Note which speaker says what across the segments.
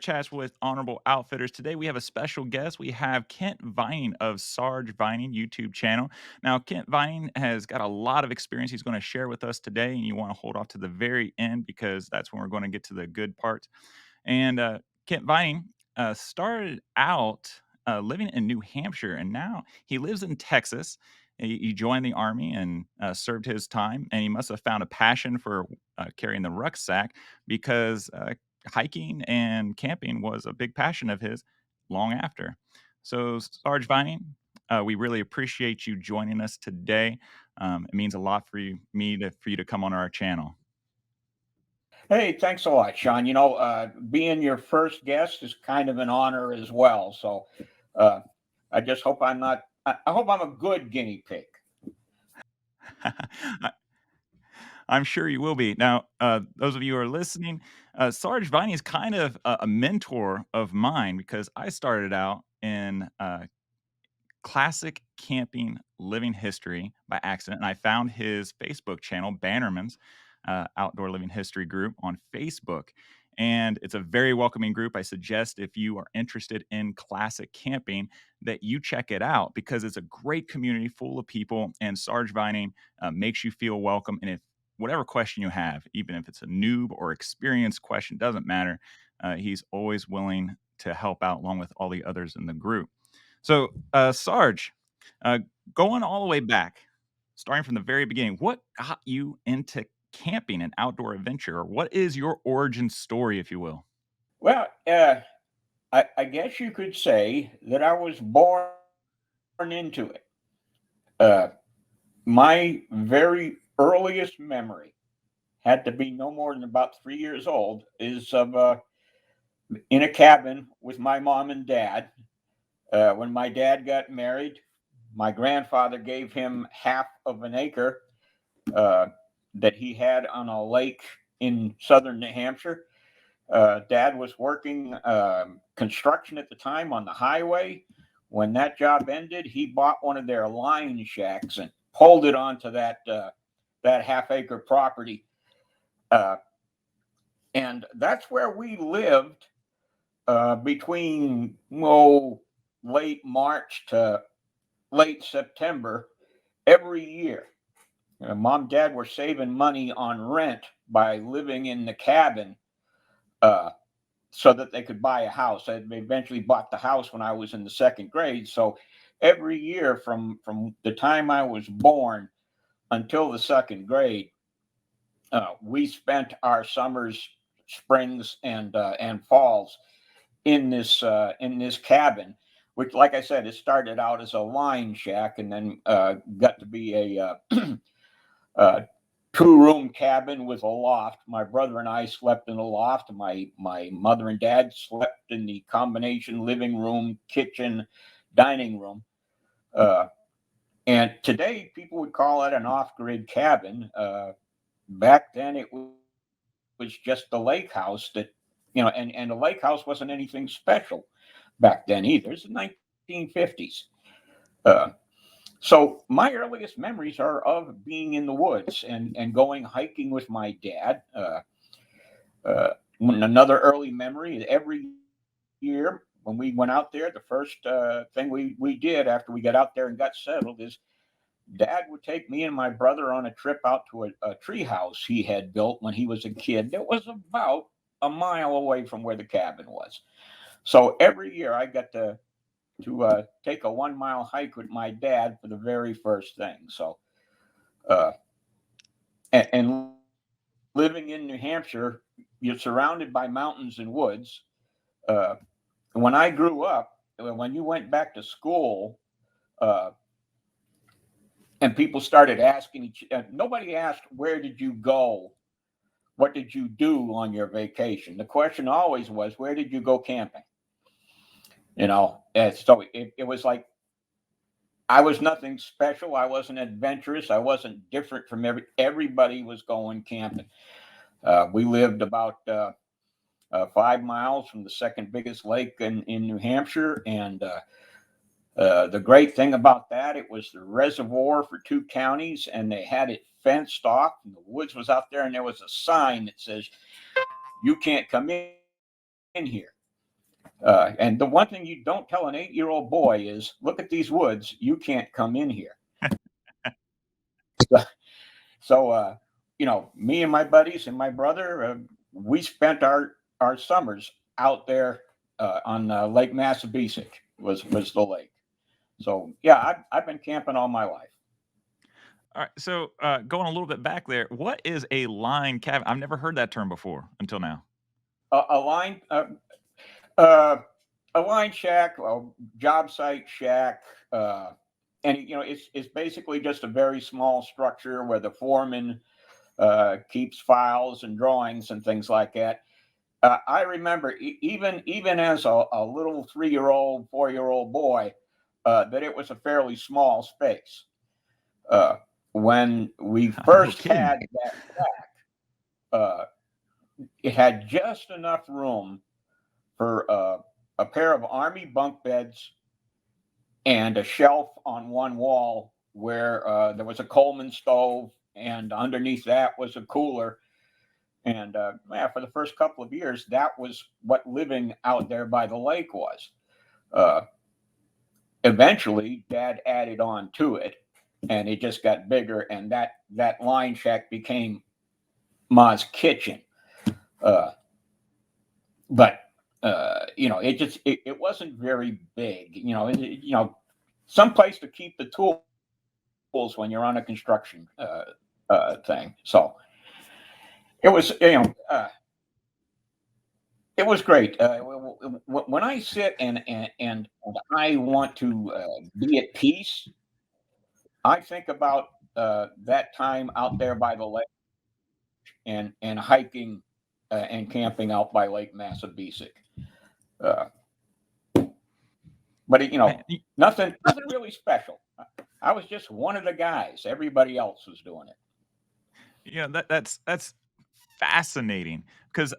Speaker 1: Chats with Honorable Outfitters. Today we have a special guest. We have Kent Vining of Sarge Vining YouTube channel. Now, Kent Vining has got a lot of experience he's going to share with us today, and you want to hold off to the very end because that's when we're going to get to the good parts. And Kent Vining started out living in New Hampshire, and now he lives in Texas. He joined the army and served his time, and he must have found a passion for carrying the rucksack because hiking and camping was a big passion of his long after. So, Sarge Vining, we really appreciate you joining us today. It means a lot for you to come on our channel.
Speaker 2: Hey, thanks a lot, Sean. Being your first guest is kind of an honor as well. So uh, I just hope I'm not, I hope I'm a good guinea pig.
Speaker 1: I'm sure you will be. Now, those of you who are listening, Sarge Viney is kind of a mentor of mine because I started out in classic camping living history by accident. And I found his Facebook channel, Bannerman's Outdoor Living History Group on Facebook. And it's a very welcoming group. I suggest if you are interested in classic camping that you check it out because it's a great community full of people. And Sarge Vining makes you feel welcome. And if whatever question you have, even if it's a noob or experienced question, doesn't matter. He's always willing to help out along with all the others in the group. So, Sarge, uh, going all the way back, starting from the very beginning, what got you into camping and outdoor adventure? Or what is your origin story, if you will?
Speaker 2: Well, I guess you could say that I was born into it. Uh, my very earliest memory had to be no more than about 3 years old is of in a cabin with my mom and dad. When my dad got married, my grandfather gave him half of an acre uh, that he had on a lake in southern New Hampshire. Dad was working construction at the time on the highway. When that job ended, he bought one of their line shacks and pulled it onto that half-acre property, uh, and that's where we lived between late March to late September every year. Mom and dad were saving money on rent by living in the cabin uh, so that they could buy a house. They eventually bought the house when I was in the second grade. So every year from the time I was born until the second grade, we spent our summers, springs, and falls in this cabin, which, like I said, it started out as a line shack and then got to be a two-room cabin with a loft. My brother and I slept in the loft. My mother and dad slept in the combination living room, kitchen, dining room. Uh, and today, people would call it an off-grid cabin. Back then, it was just the lake house that, and the lake house wasn't anything special back then either. It's the 1950s. Uh, so my earliest memories are of being in the woods and going hiking with my dad. Another early memory, every year when we went out there, the first thing we did after we got out there and got settled is dad would take me and my brother on a trip out to a tree house he had built when he was a kid that was about a mile away from where the cabin was. So every year I got to take a 1 mile hike with my dad for the very first thing. So uh, and living in New Hampshire, you're surrounded by mountains and woods. Uh, when I grew up, when you went back to school, uh, and people started asking nobody asked, where did you go? What did you do on your vacation? The question always was, where did you go camping? And so it was like I was nothing special. I wasn't adventurous. I wasn't different from everybody was going camping. We lived about 5 miles from the second biggest lake in New Hampshire. And the great thing about that, it was the reservoir for two counties, and they had it fenced off, and the woods was out there, and there was a sign that says, "You can't come in here." And the one thing you don't tell an 8-year-old boy is, look at these woods. You can't come in here. So, me and my buddies and my brother, we spent our summers out there on Lake Massabesic was the lake. So yeah, I've been camping all my life.
Speaker 1: All right. So, going a little bit back there, what is a line cabin? I've never heard that term before until now.
Speaker 2: A line uh, a line shack, a job site shack, uh, and it's basically just a very small structure where the foreman keeps files and drawings and things like that. I remember even as a little 3-year-old, 4-year-old boy, that it was a fairly small space. Uh, when we
Speaker 1: No
Speaker 2: first
Speaker 1: kidding.
Speaker 2: had that, uh, it had just enough room for a pair of army bunk beds and a shelf on one wall where there was a Coleman stove, and underneath that was a cooler. And yeah, for the first couple of years, that was what living out there by the lake was. Uh, Eventually, Dad added on to it, and it just got bigger, and that line shack became Ma's kitchen. Uh, but it wasn't very big. Some place to keep the tools when you're on a construction thing. So it was it was great. When I sit and I want to be at peace, I think about that time out there by the lake and hiking and camping out by Lake Massabesic. Uh, but
Speaker 1: Man,
Speaker 2: nothing really special. I was just one of the guys. Everybody else was doing it.
Speaker 1: that's fascinating because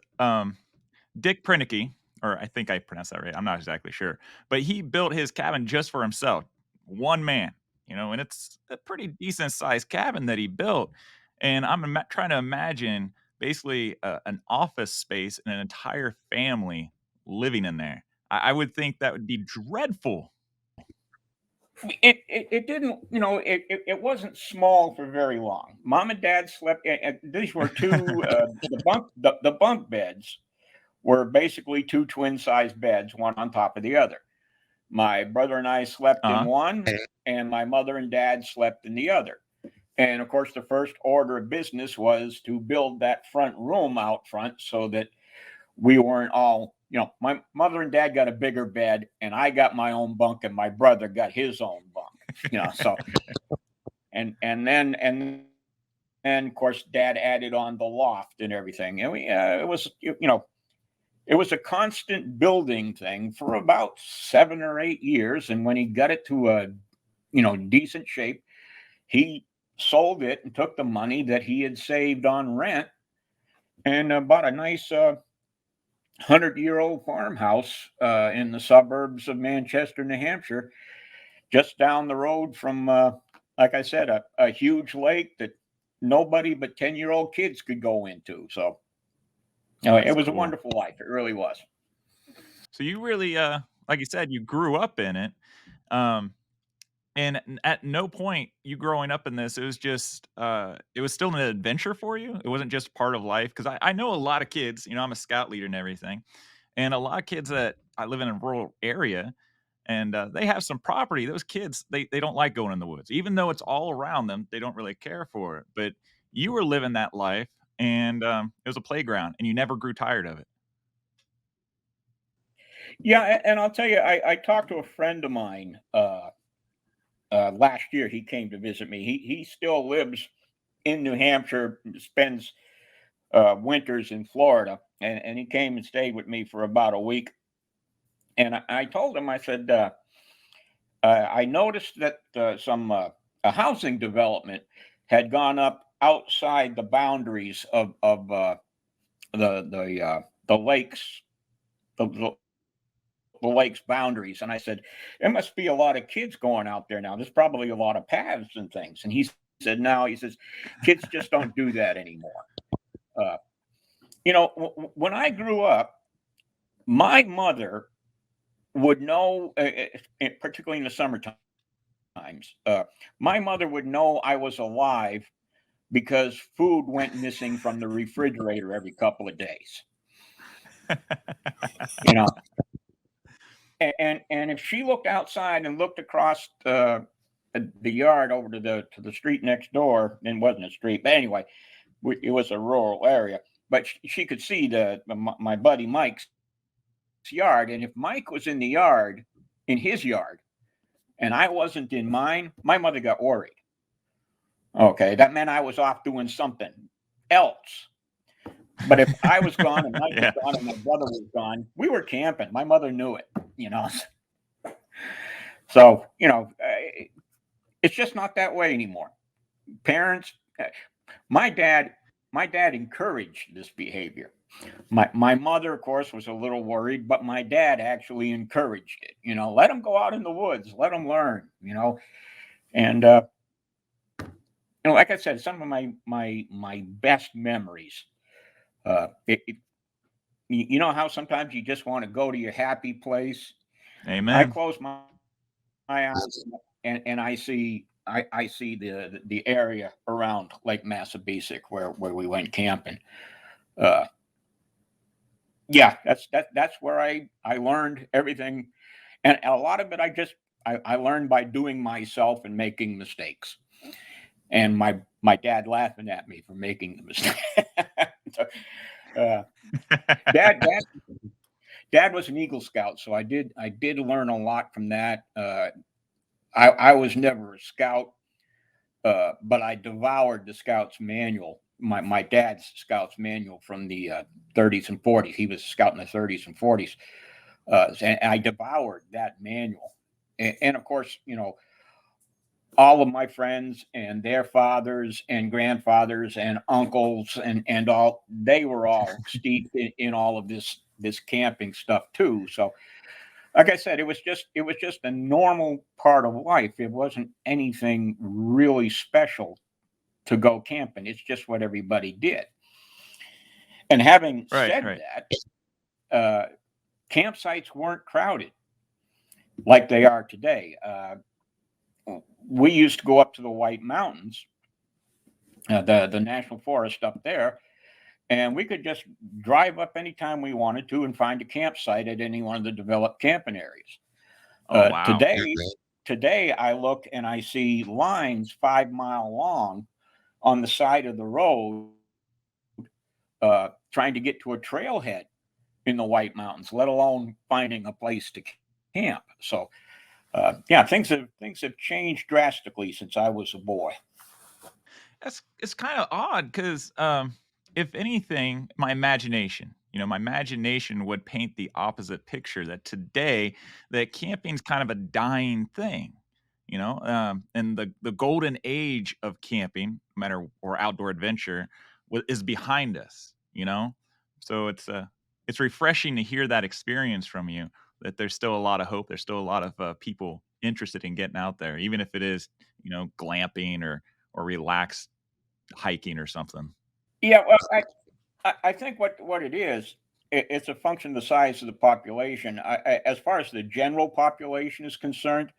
Speaker 1: Dick Prinicky, or I think I pronounced that right. I'm not exactly sure, but he built his cabin just for himself, one man. And it's a pretty decent sized cabin that he built. And I'm trying to imagine basically an office space and an entire family living in there. I would think that would be dreadful.
Speaker 2: It didn't, it wasn't small for very long. Mom and Dad slept. These were two the bunk beds were basically two twin size beds, one on top of the other. My brother and I slept in
Speaker 1: Uh
Speaker 2: one, and my mother and dad slept in the other. And of course, the first order of business was to build that front room out front so that we weren't all, my mother and dad got a bigger bed, and I got my own bunk, and my brother got his own bunk. So and then of course dad added on the loft and everything, and it was a constant building thing for about 7 or 8 years. And when he got it to a decent shape, he sold it and took the money that he had saved on rent and bought a nice 100-year-old farmhouse in the suburbs of Manchester, New Hampshire, just down the road from, like I said, a huge lake that nobody but 10-year-old kids could go into. So it
Speaker 1: That's
Speaker 2: was a
Speaker 1: cool.
Speaker 2: wonderful life. It really was.
Speaker 1: So you really, like you said, you grew up in it. Um, And at no point you growing up in this, it was just, it was still an adventure for you? It wasn't just part of life. Because I know a lot of kids, I'm a scout leader and everything, and a lot of kids that I live in a rural area, and, they have some property. Those kids, they don't like going in the woods. Even though it's all around them, they don't really care for it. But you were living that life, and, it was a playground, and you never grew tired of it.
Speaker 2: Yeah, and I'll tell you, I talked to a friend of mine last year. He came to visit me. He still lives in New Hampshire, spends winters in Florida, and he came and stayed with me for about a week. And I told him, I said, I noticed that some a housing development had gone up outside the boundaries of the lakes, the lake's boundaries. And I said, there must be a lot of kids going out there now. There's probably a lot of paths and things. And he said, no, he says, kids just don't do that anymore. Uh, when I grew up, my mother would know, particularly in the summer times, my mother would know I was alive because food went missing from the refrigerator every couple of days. You know, and if she looked outside and looked across the yard over to the street next door, and it wasn't a street, but anyway, it was a rural area. But she could see my buddy Mike's yard, and if Mike was in the yard, in his yard, and I wasn't in mine, my mother got worried. Okay, that meant I was off doing something else. But if I was gone and Mike was
Speaker 1: Yeah.
Speaker 2: gone and my brother was gone, we were camping. My mother knew it, you know. So, it's just not that way anymore. Parents, my dad, my dad encouraged this behavior. My mother, of course, was a little worried, but my dad actually encouraged it. Let them go out in the woods, let them learn. And like I said, some of my best memories. You know how sometimes you just want to go to your happy place. I
Speaker 1: Amen.
Speaker 2: close my eyes and I see the area around Lake Massabesic where we went camping. Uh, yeah, that's where I learned everything, and a lot of it I learned by doing myself and making mistakes, and my dad laughing at me for making the mistake. So, uh, dad dad was an Eagle Scout, so I did learn a lot from that. I was never a scout, but I devoured the Scouts manual, my dad's Scouts manual from the 30s and 40s. He was a scout in the 30s and 40s, and I devoured that manual. And of course, all of my friends and their fathers and grandfathers and uncles and all, they were all steeped in all of this camping stuff too. So like I said, it was just a normal part of life. It wasn't anything really special to go camping. It's just what everybody did. And having
Speaker 1: Right,
Speaker 2: said
Speaker 1: right.
Speaker 2: that, campsites weren't crowded like they are today. We used to go up to the White Mountains, the national forest up there, and we could just drive up anytime we wanted to and find a campsite at any one of the developed camping areas.
Speaker 1: Oh, wow.
Speaker 2: Today I look and I see lines 5 mile long on the side of the road, trying to get to a trailhead in the White Mountains, let alone finding a place to camp. So, yeah, things have changed drastically since I was a boy.
Speaker 1: That's it's kind of odd because, if anything, my imagination would paint the opposite picture that today that camping's kind of a dying thing, and the golden age of camping, no matter or outdoor adventure, is behind us. So it's refreshing to hear that experience from you. That there's still a lot of hope. There's still a lot of people interested in getting out there, even if it is glamping or relaxed hiking or something.
Speaker 2: Yeah, well, I think what it is, it's a function of the size of the population. As far as the general population is concerned,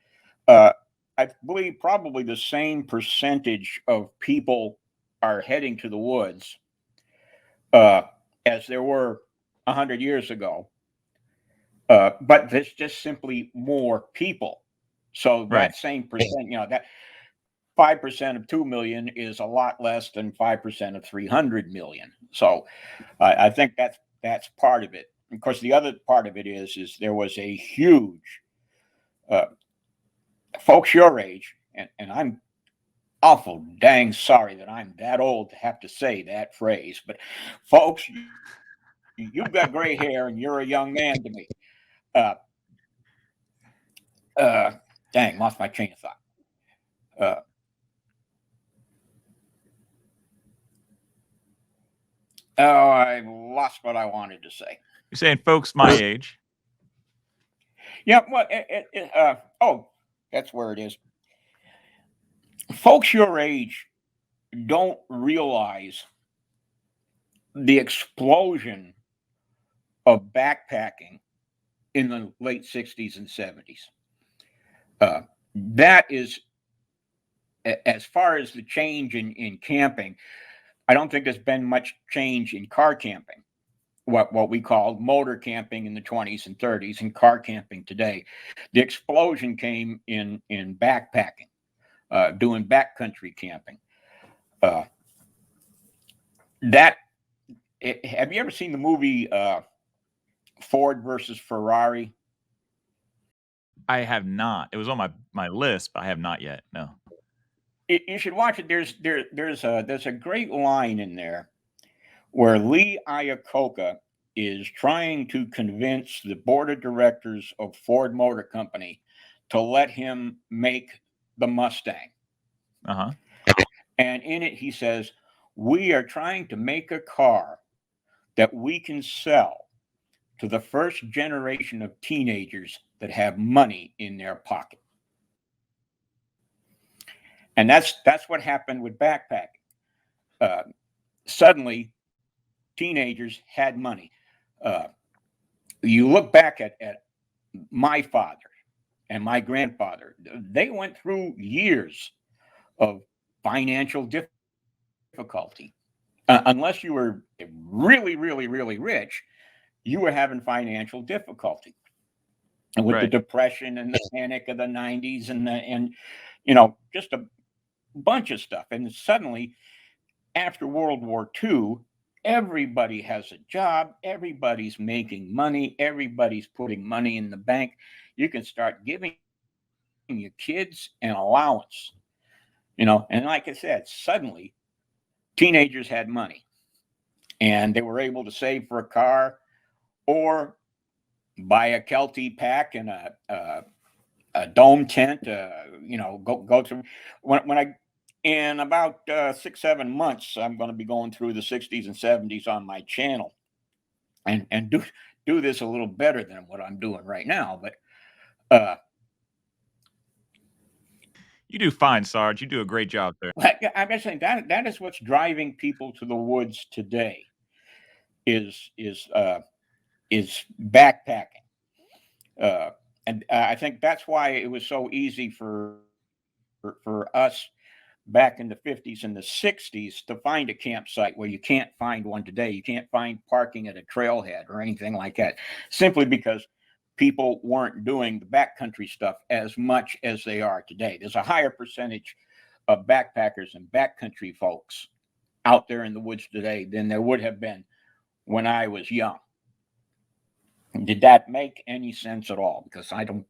Speaker 2: uh, I believe probably the same percentage of people are heading to the woods uh, as there were 100 years ago. But there's just simply more people. So
Speaker 1: Right.
Speaker 2: that same percent, that 5% of 2 million is a lot less than 5% of 300 million. So I think that's part of it. Of course, the other part of it is there was a huge uh, folks your age, and I'm awful dang sorry that I'm that old to have to say that phrase, but folks, you've got gray hair and you're a young man to me. Uh, uh, Dang, lost my train of thought. Uh, oh, I lost what I wanted to say.
Speaker 1: You're saying folks my age.
Speaker 2: Yeah, well, oh, that's where it is. Folks your age don't realize the explosion of backpacking in the late 60s and 70s. That is, as far as the change in camping, I don't think there's been much change in car camping, what we called motor camping in the 20s and 30s, and car camping today. The explosion came in backpacking, doing backcountry camping. Uh, that Have you ever seen the movie Ford versus Ferrari?
Speaker 1: I have not. It was on my list, but I have not yet. No.
Speaker 2: You should watch it. There's a great line in there where Lee Iacocca is trying to convince the board of directors of Ford Motor Company to let him make the Mustang.
Speaker 1: Uh-huh.
Speaker 2: And in it, he says, "We are trying to make a car that we can sell to the first generation of teenagers that have money in their pocket." And that's what happened with backpacking. Uh, Suddenly, teenagers had money. Uh, you look back at my father and my grandfather, they went through years of financial difficulty. Unless you were really, really, really rich, you were having financial difficulty. And with the
Speaker 1: Right.
Speaker 2: depression and the panic of the 90s and just a bunch of stuff. And suddenly, after World War II, everybody has a job, everybody's making money, everybody's putting money in the bank. You can start giving your kids an allowance, and like I said, suddenly teenagers had money and they were able to save for a car or buy a Kelty pack and a dome tent. Go through when I in about 6 7 months, I'm going to be going through the 60s and 70s on my channel and do this a little better than what I'm doing right now. But uh,
Speaker 1: You do fine, Sarge. You do a great job there.
Speaker 2: I'm just saying that is what's driving people to the woods today is is uh, is backpacking. Uh, and I think that's why it was so easy for us back in the 50s and the 60s to find a campsite where you can't find one today. You can't find parking at a trailhead or anything like that, simply because people weren't doing the backcountry stuff as much as they are today. There's a higher percentage of backpackers and backcountry folks out there in the woods today than there would have been when I was young. Did that make any sense at all? Because I'm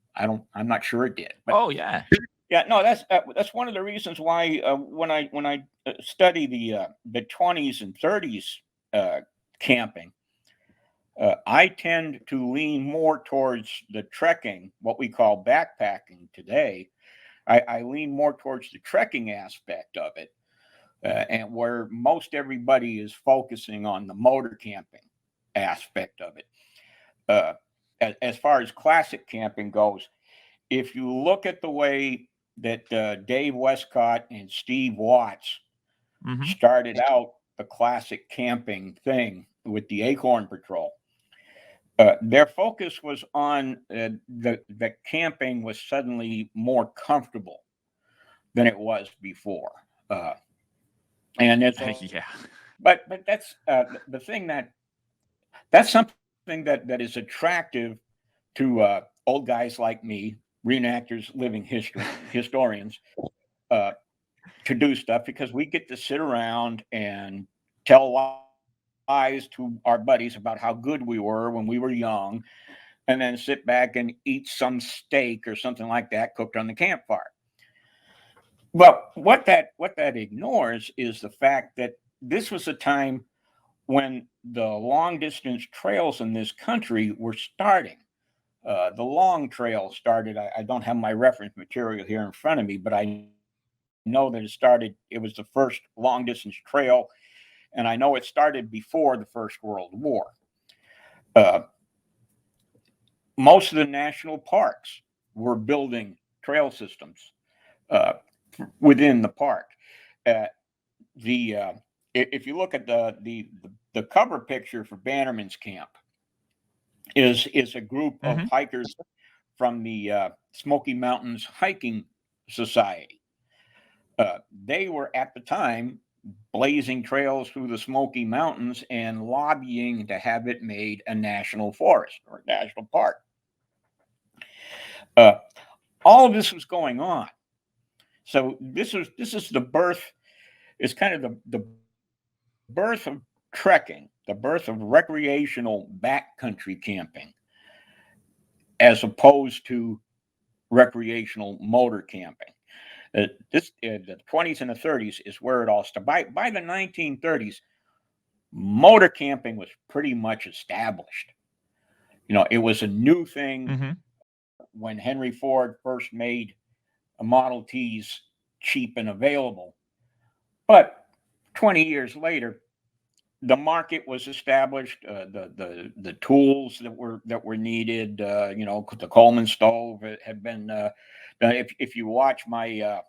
Speaker 2: not sure it did. But
Speaker 1: Oh, yeah.
Speaker 2: yeah, no, that's one of the reasons why when I study the 20s and 30s camping, I tend to lean more towards the trekking, what we call backpacking today. I lean more towards the trekking aspect of it, and where most everybody is focusing on the motor camping aspect of it. Uh, as far as classic camping goes, if you look at the way that Dave Westcott and Steve Watts
Speaker 1: Mhm.
Speaker 2: started out the classic camping thing with the Acorn Patrol, their focus was on the camping was suddenly more comfortable than it was before, uh, and it's
Speaker 1: Yeah.
Speaker 2: but that's the thing that's something that is attractive to old guys like me, reenactors, living historians, uh, to do stuff because we get to sit around and tell lies to our buddies about how good we were when we were young, and then sit back and eat some steak or something like that cooked on the campfire. But what that ignores is the fact that this was a time when the long distance trails in this country were starting. The long trail started. I don't have my reference material here in front of me, but I know that it started. It was the first long distance trail, and I know it started before the First World War. Uh, Most of the national parks were building trail systems uh, within the park. Uh, the If you look at the cover picture for Bannerman's Camp, is a group of
Speaker 1: Mhm.
Speaker 2: hikers from the Smoky Mountains Hiking Society. They were at the time blazing trails through the Smoky Mountains and lobbying to have it made a national forest or national park. Uh, all of this was going on. So this is the birth. It's kind of the birth of trekking, the birth of recreational backcountry camping, as opposed to recreational motor camping. The 20s and the 30s is where it all started. By the 1930s, motor camping was pretty much established. It was a new thing
Speaker 1: Mhm.
Speaker 2: when Henry Ford first made a Model Ts cheap and available. But 20 years later, the market was established. The tools that were needed. The Coleman stove had been. If you watch my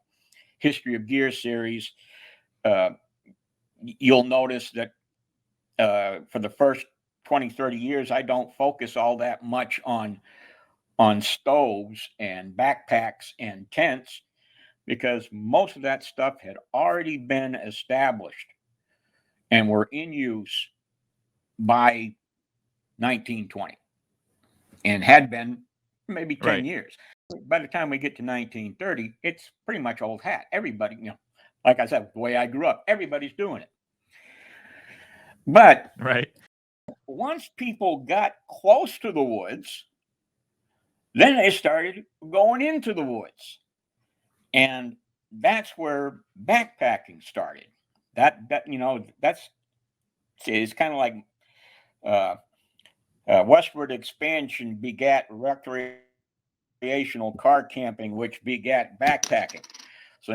Speaker 2: History of Gear series, uh, you'll notice that for the first 20, 30 years, I don't focus all that much on stoves and backpacks and tents because most of that stuff had already been established and were in use by 1920 and had been maybe 10
Speaker 1: Right.
Speaker 2: years. By the time we get to 1930, it's pretty much old hat. Everybody, like I said, the way I grew up, everybody's doing it. But
Speaker 1: Right.
Speaker 2: once people got close to the woods, then they started going into the woods. And that's where backpacking started. That's it's kind of like uh, westward expansion begat recreational car camping, which begat backpacking. So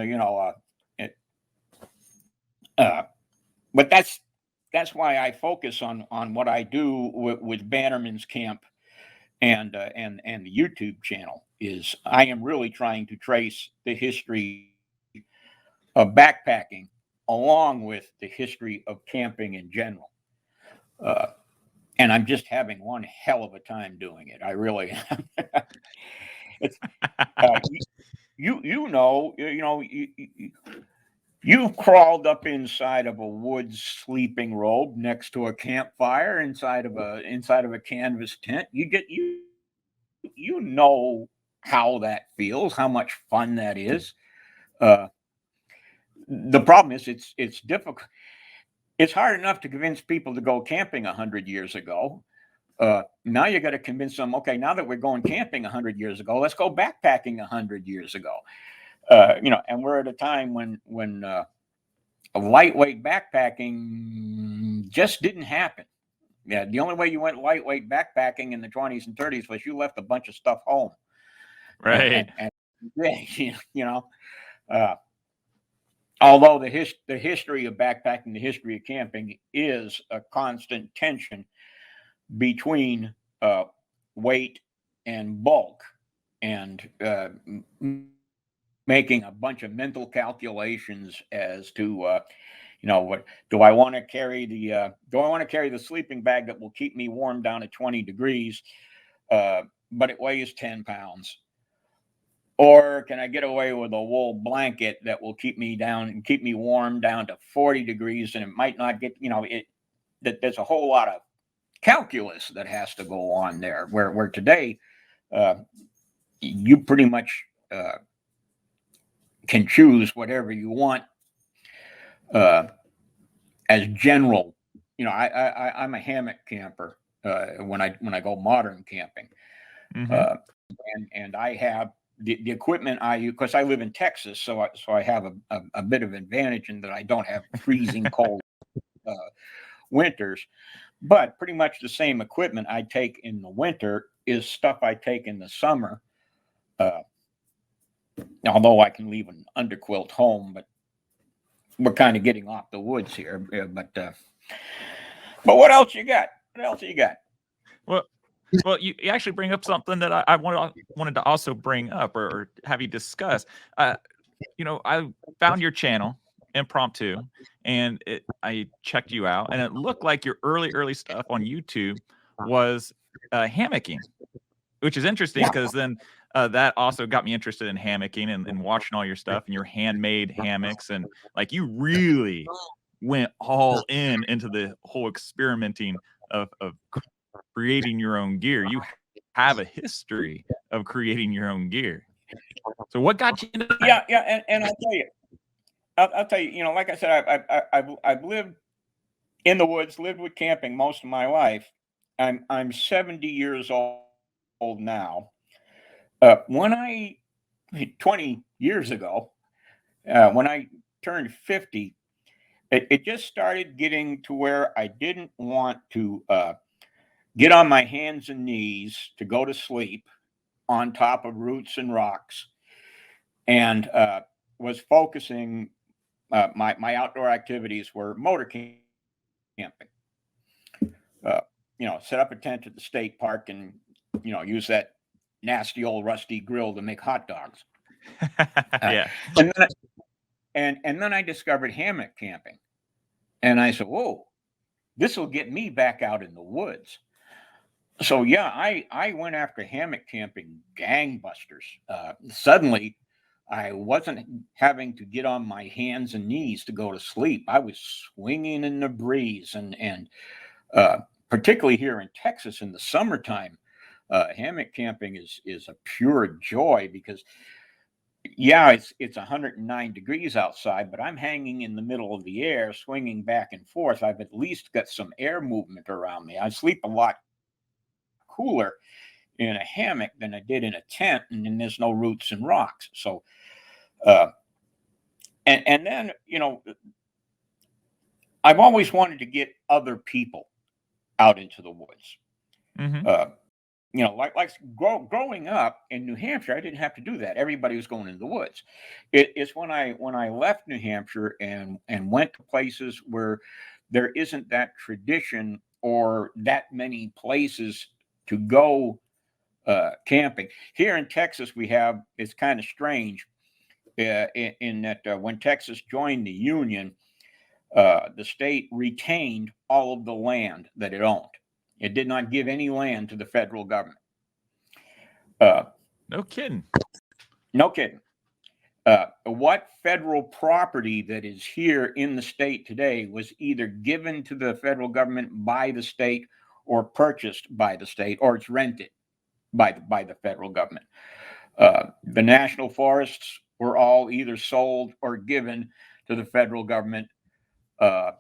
Speaker 2: uh, but that's why I focus on what I do with Bannerman's Camp and the YouTube channel. Is I am really trying to trace the history of backpacking along with the history of camping in general. Uh, and I'm just having one hell of a time doing it. I really am. It's you've crawled up inside of a woods sleeping robe next to a campfire inside of a canvas tent. You know how that feels, how much fun that is. Uh, the problem is it's difficult. It's hard enough to convince people to go camping 100 years ago. Now you got to convince them. Okay, now that we're going camping 100 years ago, let's go backpacking 100 years ago. And we're at a time when lightweight backpacking just didn't happen. Yeah, the only way you went lightweight backpacking in the 20s and 30s was you left a bunch of stuff home, and
Speaker 1: Right.
Speaker 2: and you know, uh, although the history of backpacking, the history of camping is a constant tension between weight and bulk, and making a bunch of mental calculations as to what do I want to carry the sleeping bag that will keep me warm down at 20 degrees, but it weighs 10 pounds, or can I get away with a wool blanket that will keep me down and keep me warm down to 40 degrees, and it might not get it that there's a whole lot of calculus that has to go on there, where today uh, you pretty much can choose whatever you want uh, as general. I'm a hammock camper when I go modern camping,
Speaker 1: Mhm.
Speaker 2: uh, and I have the equipment I use because I live in Texas, so I have a bit of advantage in that I don't have freezing cold uh, winters. But pretty much the same equipment I take in the winter is stuff I take in the summer. Uh, Although I can leave an underquilt home, but we're kind of getting off the woods here. But what else you got? What else you got?
Speaker 1: Well, you actually bring up something that I wanted to also bring up or have you discuss. Uh, I found your channel impromptu, and I checked you out, and it looked like your early stuff on YouTube was hammocking, which is interesting
Speaker 2: Yeah,
Speaker 1: because then that also got me interested in hammocking and watching all your stuff and your handmade hammocks. And like you really went all into the whole experimenting of creating your own gear. You have a history of creating your own gear. So what got you into that?
Speaker 2: yeah, and I'll tell you, like I said, I've lived in the woods, lived with camping most of my life. I'm 70 years old now. When I 20 years ago, when I turned 50, it just started getting to where I didn't want to get on my hands and knees to go to sleep on top of roots and rocks, and was focusing my outdoor activities were motor camping. Uh, set up a tent at the state park and use that nasty old rusty grill to make hot dogs. Uh,
Speaker 1: Yeah.
Speaker 2: and then and then I discovered hammock camping, and I said, "Whoa, this will get me back out in the woods." So yeah, I went after hammock camping gangbusters. Suddenly, I wasn't having to get on my hands and knees to go to sleep. I was swinging in the breeze, and uh, particularly here in Texas in the summertime, hammock camping is a pure joy because yeah, it's 109 degrees outside, but I'm hanging in the middle of the air, swinging back and forth. I've at least got some air movement around me. I sleep a lot cooler in a hammock than I did in a tent, and then there's no roots and rocks. So, uh, and then I've always wanted to get other people out into the woods.
Speaker 1: Hmm.
Speaker 2: Uh, growing up in New Hampshire, I didn't have to do that. Everybody was going in the woods. It's when I left New Hampshire and went to places where there isn't that tradition or that many places to go camping. Here in Texas, we have it's kind of strange in that when Texas joined the Union, the state retained all of the land that it owned. It did not give any land to the federal government. Uh,
Speaker 1: No kidding.
Speaker 2: no kidding. What federal property that is here in the state today was either given to the federal government by the state or purchased by the state or it's rented by the federal government. The national forests were all either sold or given to the federal government uh,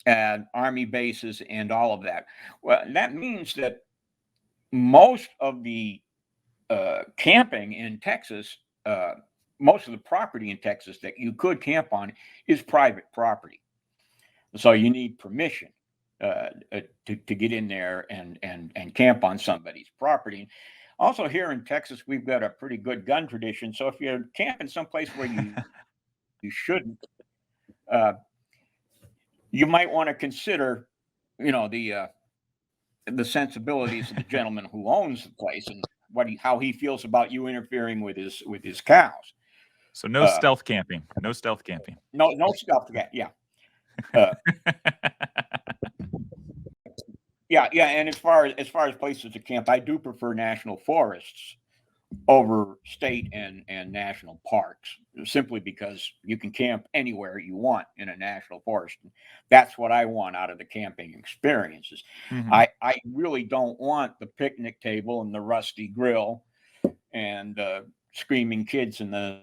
Speaker 2: and army bases and all of that. Well, that means that most of the camping in Texas, most of the property in Texas that you could camp on is private property. So you need permission to get in there and camp on somebody's property. Also, here in Texas, we've got a pretty good gun tradition. So if you're camping someplace where you shouldn't, uh, you might want to consider, the sensibilities of the gentleman who owns the place and how he feels about you interfering with his cows.
Speaker 1: So no
Speaker 2: Uh,
Speaker 1: stealth camping. No stealth camping.
Speaker 2: no stuff to that. Yeah. Uh, yeah. And as far as places to camp, I do prefer national forests over state and national parks, simply because you can camp anywhere you want in a national forest. That's what I want out of the camping experiences.
Speaker 1: Hmm.
Speaker 2: I really don't want the picnic table and the rusty grill and screaming kids in the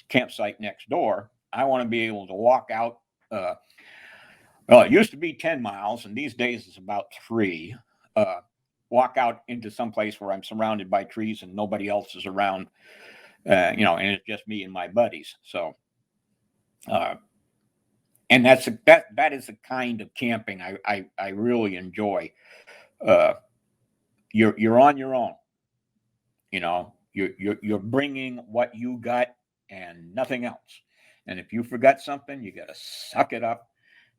Speaker 2: campsite next door. I want to be able to walk out. Well, it used to be 10 miles, and these days it's about 3. Uh, Walk out into some place where I'm surrounded by trees and nobody else is around, and it's just me and my buddies. So, uh, and that is the kind of camping I really enjoy. Uh, you're on your own. You're bringing what you got and nothing else. And if you forgot something, you got to suck it up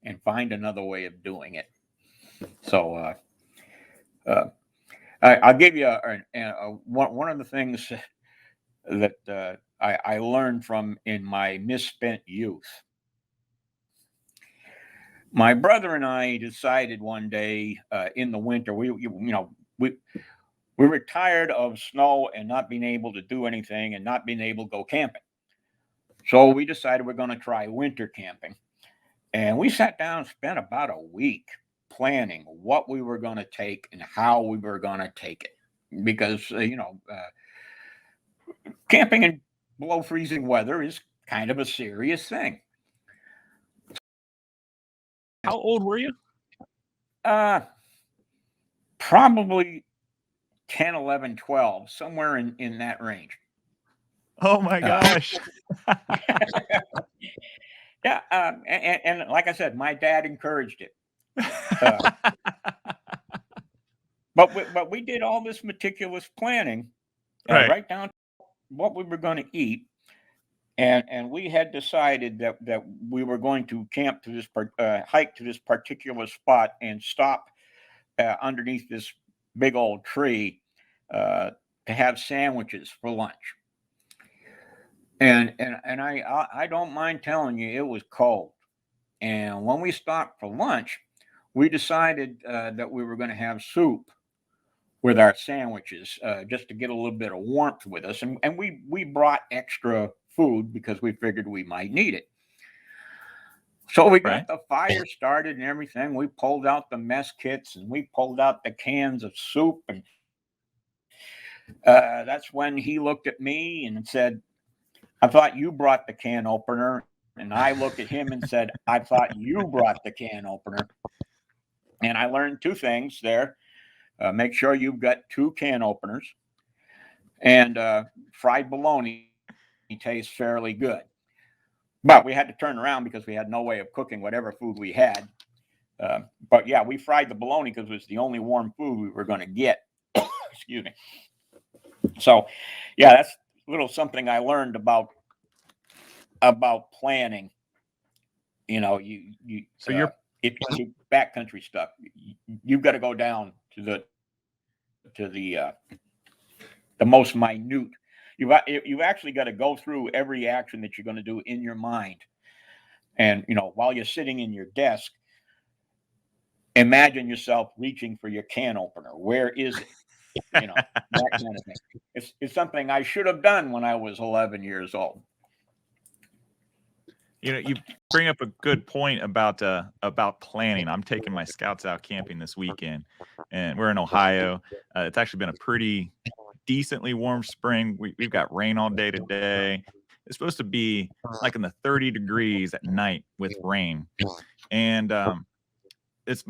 Speaker 2: and find another way of doing it. So uh, I'll give you one of the things that I learned from in my misspent youth. My brother and I decided one day in the winter, we were tired of snow and not being able to do anything and not being able to go camping. So we decided we're going to try winter camping. And we sat down and spent about a week planning what we were going to take and how we were going to take it. Because, camping in below freezing weather is kind of a serious thing.
Speaker 1: How old were you?
Speaker 2: Uh, Probably 10, 11, 12, somewhere in that range.
Speaker 1: Oh my
Speaker 2: Uh,
Speaker 1: gosh.
Speaker 2: yeah. And like I said, my dad encouraged it. Uh, but we did all this meticulous planning,
Speaker 1: Right,
Speaker 2: right down to what we were going to eat. And we had decided that we were going to camp to hike to this particular spot and stop underneath this big old tree uh, to have sandwiches for lunch. And I don't mind telling you, it was cold. And when we stopped for lunch, we decided that we were going to have soup with our sandwiches, just to get a little bit of warmth with us. And we brought extra food because we figured we might need it. So we
Speaker 1: right.
Speaker 2: got the fire started and everything. We pulled out the mess kits and we pulled out the cans of soup. And that's when he looked at me and said, "I thought you brought the can opener." And I looked at him and said, "I thought you brought the can opener." And I learned two things there. Make sure you've got two can openers, and fried bologna tastes fairly good. But we had to turn around because we had no way of cooking whatever food we had. But yeah, we fried the bologna because it was the only warm food we were going to get. Excuse me. So, yeah, that's a little something I learned about planning. You know, you
Speaker 1: So you're
Speaker 2: if you do backcountry stuff, you've got to go down to the most minute. You've actually got to go through every action that you're going to do in your mind. And while you're sitting in your desk, imagine yourself reaching for your can opener. Where is it? That kind of thing. It's something I should have done when I was 11 years old.
Speaker 1: you bring up a good point about planning. I'm taking my scouts out camping this weekend, and we're in Ohio. It's actually been a pretty decently warm spring. We've got rain all day today. It's supposed to be like in the 30 degrees at night with rain. And it's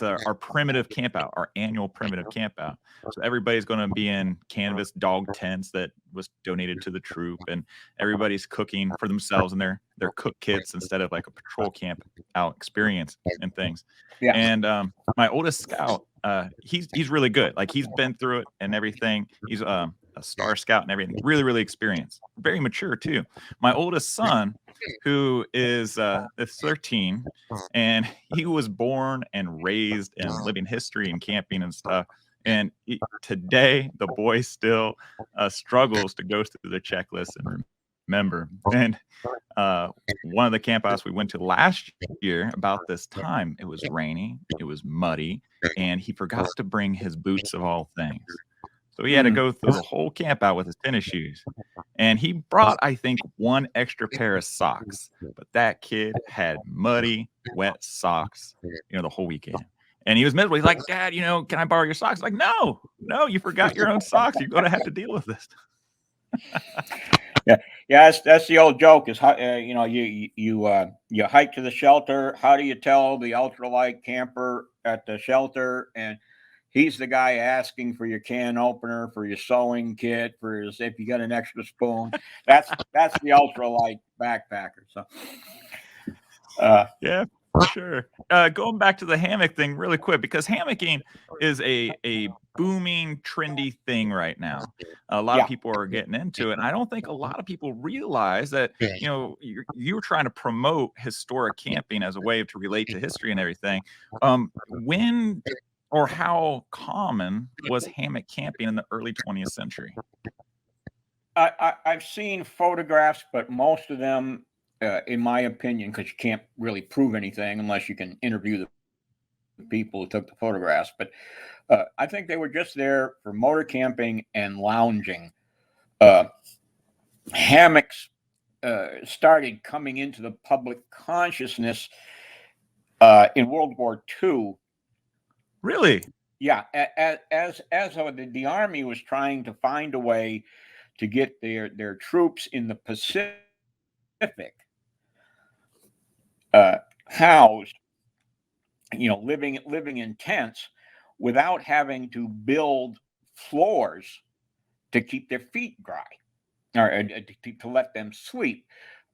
Speaker 1: our primitive camp out, our annual primitive camp out. So everybody's going to be in canvas dog tents that was donated to the troop, and everybody's cooking for themselves in their cook kits instead of like a patrol camp out experience and things.
Speaker 2: Yeah.
Speaker 1: And my oldest scout, he's really good. Like he's been through it and everything. He's a star scout and everything. Really, really experienced. Very mature too. My oldest son, who is 13, and he was born and raised in living history and camping and stuff. And today, the boy still struggles to go through the checklist and remember. And uh, one of the campouts we went to last year about this time, it was rainy, it was muddy, and he forgot to bring his boots of all things. So he had to
Speaker 2: Mm.
Speaker 1: go through the whole camp out with his tennis shoes. And he brought, I think, one extra pair of socks. But that kid had muddy, wet socks, the whole weekend. And he was miserable. He's like, "Dad, can I borrow your socks?" Like, no, no, you forgot your own socks. You're going to have to deal with this.
Speaker 2: Yeah, yeah. That's the old joke. Is how you hike to the shelter. How do you tell the ultralight camper at the shelter? And he's the guy asking for your can opener, for your sewing kit, if you got an extra spoon. That's the ultralight backpacker. So,
Speaker 1: Yeah, for sure. Going back to the hammock thing really quick, because hammocking is a booming, trendy thing right now. A lot of
Speaker 2: yeah,
Speaker 1: people are getting into it, and I don't think a lot of people realize that you're trying to promote historic camping as a way to relate to history and everything. When or how common was hammock camping in the early 20th century?
Speaker 2: I've seen photographs, but most of them in my opinion, because you can't really prove anything unless you can interview the people who took the photographs. But I think they were just there for motor camping and lounging. Uh, Hammocks started coming into the public consciousness in World War II.
Speaker 1: Really?
Speaker 2: Yeah, as the army was trying to find a way to get their troops in the Pacific housed, living in tents without having to build floors to keep their feet dry or to let them sleep.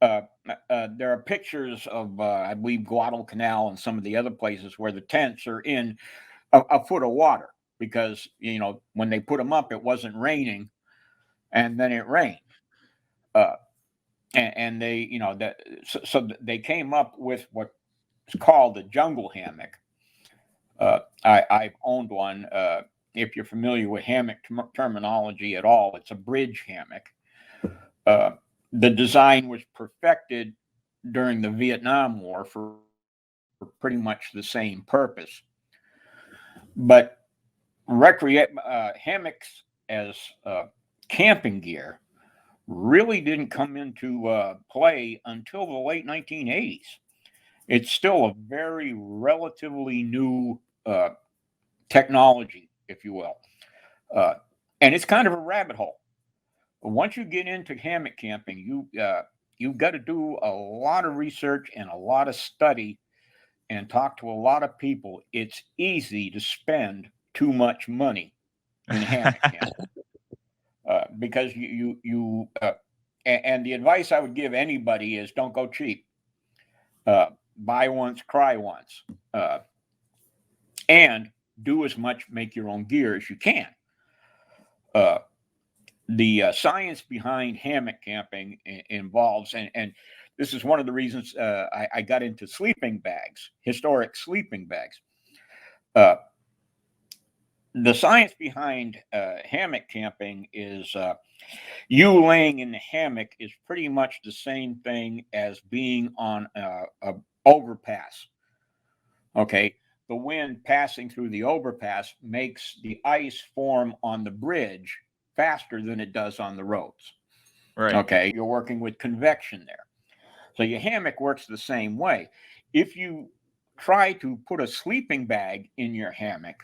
Speaker 2: Uh, there are pictures of, I believe, Guadalcanal and some of the other places where the tents are in a foot of water because when they put them up, it wasn't raining, and then it rained. Uh, and they, that so they came up with what's called the jungle hammock. I've owned one. If you're familiar with hammock terminology at all, it's a bridge hammock. Uh, the design was perfected during the Vietnam War for pretty much the same purpose. But hammocks as camping gear really didn't come into play until the late 1980s. It's still a very relatively new technology, if you will. Uh, and it's kind of a rabbit hole. Once you get into hammock camping, you've got to do a lot of research and a lot of study and talk to a lot of people. It's easy to spend too much money in hammock camping because and the advice I would give anybody is don't go cheap. Buy once, cry once, and do as much make your own gear as you can. The science behind hammock camping involves, and this is one of the reasons I got into sleeping bags, historic sleeping bags. The science behind hammock camping is you laying in the hammock is pretty much the same thing as being on a overpass. Okay, the wind passing through the overpass makes the ice form on the bridge faster than it does on the roads.
Speaker 1: Right.
Speaker 2: Okay, you're working with convection there. So your hammock works the same way. If you try to put a sleeping bag in your hammock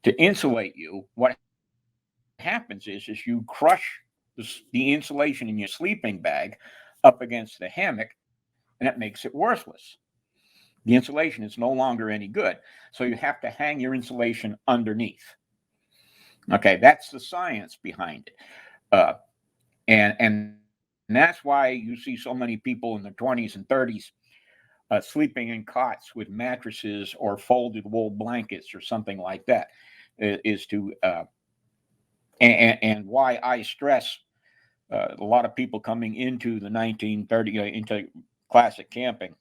Speaker 2: to insulate you, what happens is you crush the insulation in your sleeping bag up against the hammock, and it makes it worthless. The insulation is no longer any good. So you have to hang your insulation underneath. Okay, that's the science behind it. And that's why you see so many people in their 20s and 30s sleeping in cots with mattresses or folded wool blankets or something like that. Is to and why I stress a lot of people coming into the 1930 into classic camping.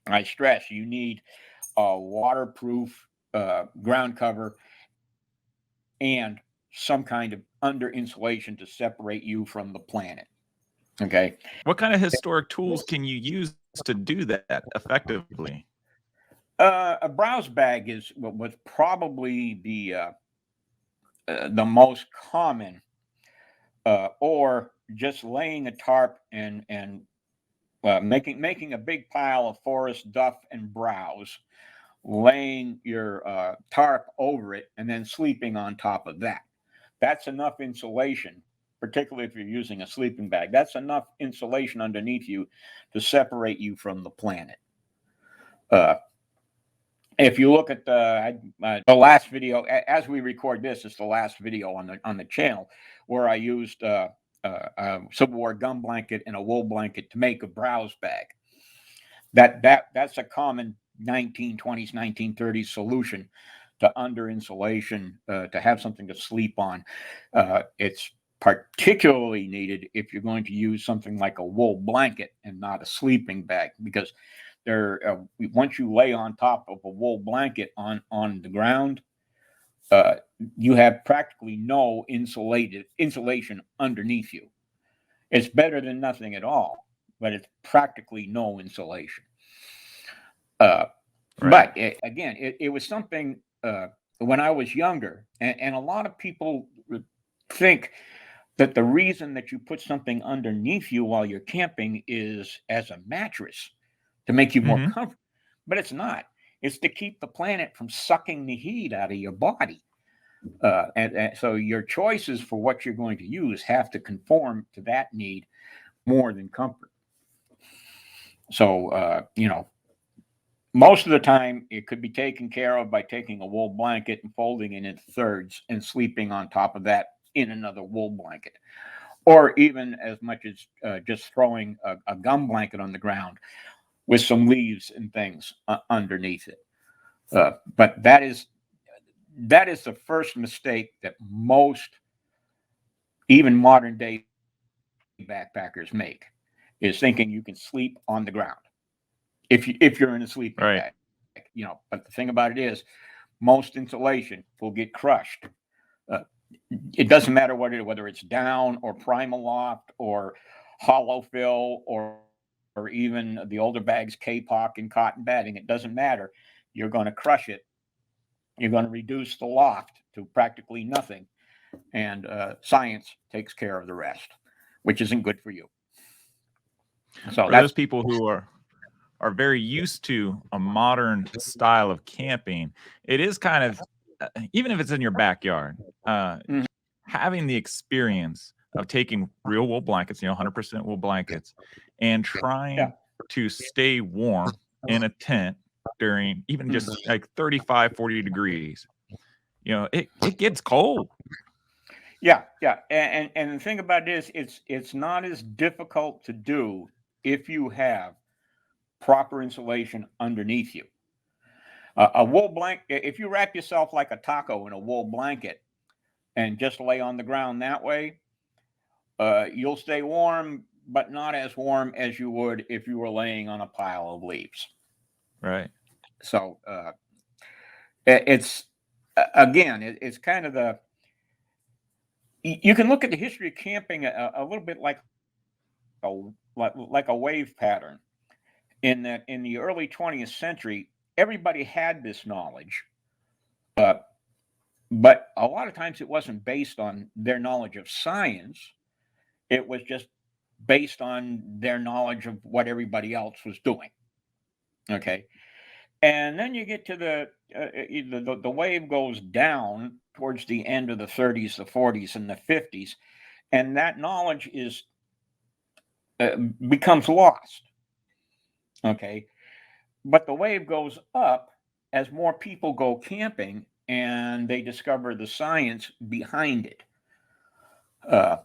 Speaker 2: I stress you need a waterproof ground cover and some kind of under insulation to separate you from the planet. Okay.
Speaker 1: What kind of historic tools can you use to do that effectively?
Speaker 2: A browse bag is what was probably the most common, or just laying a tarp and making a big pile of forest duff and browse, laying your tarp over it, and then sleeping on top of that. That's enough insulation, particularly if you're using a sleeping bag. That's enough insulation underneath you to separate you from the planet. Uh, if you look at the last video, as we record this, it's the last video on the channel where I used a Civil War gun blanket and a wool blanket to make a browse bag. That's a common 1920s, 1930s solution to under insulation, to have something to sleep on. It's particularly needed if you're going to use something like a wool blanket and not a sleeping bag, because once you lay on top of a wool blanket on the ground, you have practically no insulation underneath you. It's better than nothing at all, but it's practically no insulation. Uh,
Speaker 1: Right.
Speaker 2: again, it was something when I was younger, and a lot of people think that the reason that you put something underneath you while you're camping is as a mattress to make you more
Speaker 1: Mhm.
Speaker 2: comfortable. But it's not. It's to keep the planet from sucking the heat out of your body. And so your choices for what you're going to use have to conform to that need more than comfort. So, most of the time it could be taken care of by taking a wool blanket and folding it into thirds and sleeping on top of that in another wool blanket, or even as much as just throwing a gum blanket on the ground with some leaves and things underneath it. But that is the first mistake that most, even modern day backpackers make, is thinking you can sleep on the ground if you're in a sleeping
Speaker 1: Right.
Speaker 2: bag. But the thing about it is, most insulation will get crushed. Uh, it doesn't matter whether it's down or Primaloft or hollow fill or even the older bags K-Pock and cotton batting. It doesn't matter. You're going to crush it. You're going to reduce the loft to practically nothing, and science takes care of the rest, which isn't good for you. So
Speaker 1: For those
Speaker 2: that's
Speaker 1: people who are very used to a modern style of camping, it is kind of even if it's in your backyard, uh,
Speaker 2: mhm,
Speaker 1: having the experience of taking real wool blankets, 100% wool blankets, and
Speaker 2: yeah.
Speaker 1: trying to stay warm in a tent during even
Speaker 2: Mhm.
Speaker 1: just like 35, 40 degrees. It gets cold.
Speaker 2: Yeah. And the thing about it is, it's not as difficult to do if you have proper insulation underneath you. A wool blanket, if you wrap yourself like a taco in a wool blanket and just lay on the ground that way, you'll stay warm, but not as warm as you would if you were laying on a pile of leaves.
Speaker 1: Right.
Speaker 2: So it's again, it's kind of you can look at the history of camping a little bit like a wave pattern. In that, in the early 20th century, everybody had this knowledge, uh, but a lot of times it wasn't based on their knowledge of science. It was just based on their knowledge of what everybody else was doing. Okay, and then you get to the wave goes down towards the end of the 30s, the 40s, and the 50s, and that knowledge is becomes lost. Okay, but the wave goes up as more people go camping and they discover the science behind it. Uh,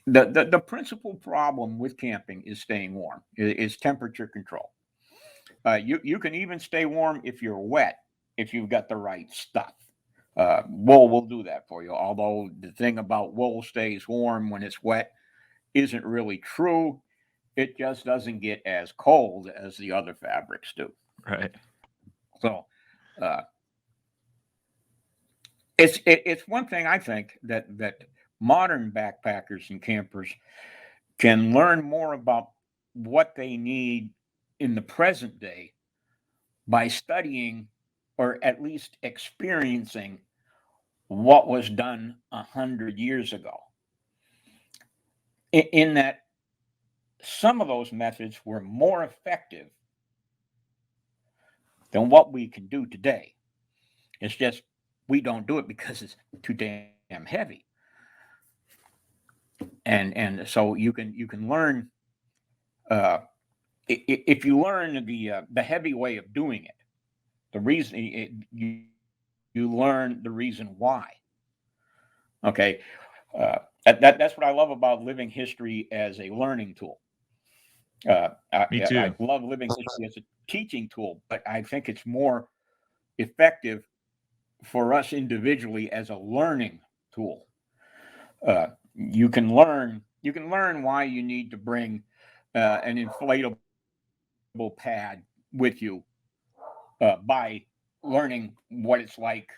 Speaker 2: the principal problem with camping is staying warm, is temperature control. You can even stay warm if you're wet, if you've got the right stuff. Wool will do that for you. Although the thing about wool stays warm when it's wet isn't really true. It just doesn't get as cold as the other fabrics do.
Speaker 1: Right.
Speaker 2: So uh, it's one thing I think that modern backpackers and campers can learn more about what they need in the present day by studying or at least experiencing what was done 100 years ago. In that some of those methods were more effective than what we can do today. It's just we don't do it because it's too damn heavy. And so you can learn, uh, if you learn the heavy way of doing it, the reason you learn the reason why. Okay, that's what I love about living history as a learning tool.
Speaker 1: Me
Speaker 2: I
Speaker 1: too.
Speaker 2: love living history as a teaching tool, but I think it's more effective for us individually as a learning tool. You can learn why you need to bring an inflatable pad with you by learning what it's like,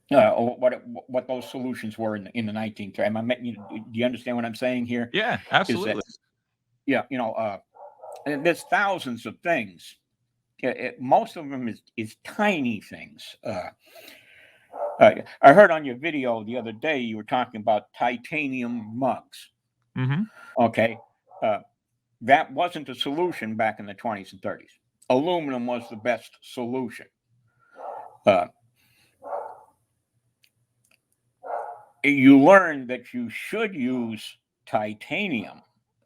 Speaker 2: what those solutions were in the 19th. Do you understand what I'm saying here?
Speaker 1: Yeah,
Speaker 2: Is that
Speaker 1: absolutely.
Speaker 2: Yeah, and there's thousands of things. Most of them is tiny things. I heard on your video the other day you were talking about titanium mugs.
Speaker 1: Hmm.
Speaker 2: Okay, uh, that wasn't a solution back in the 20s and 30s. Aluminum was the best solution. Uh, you learn that you should use titanium,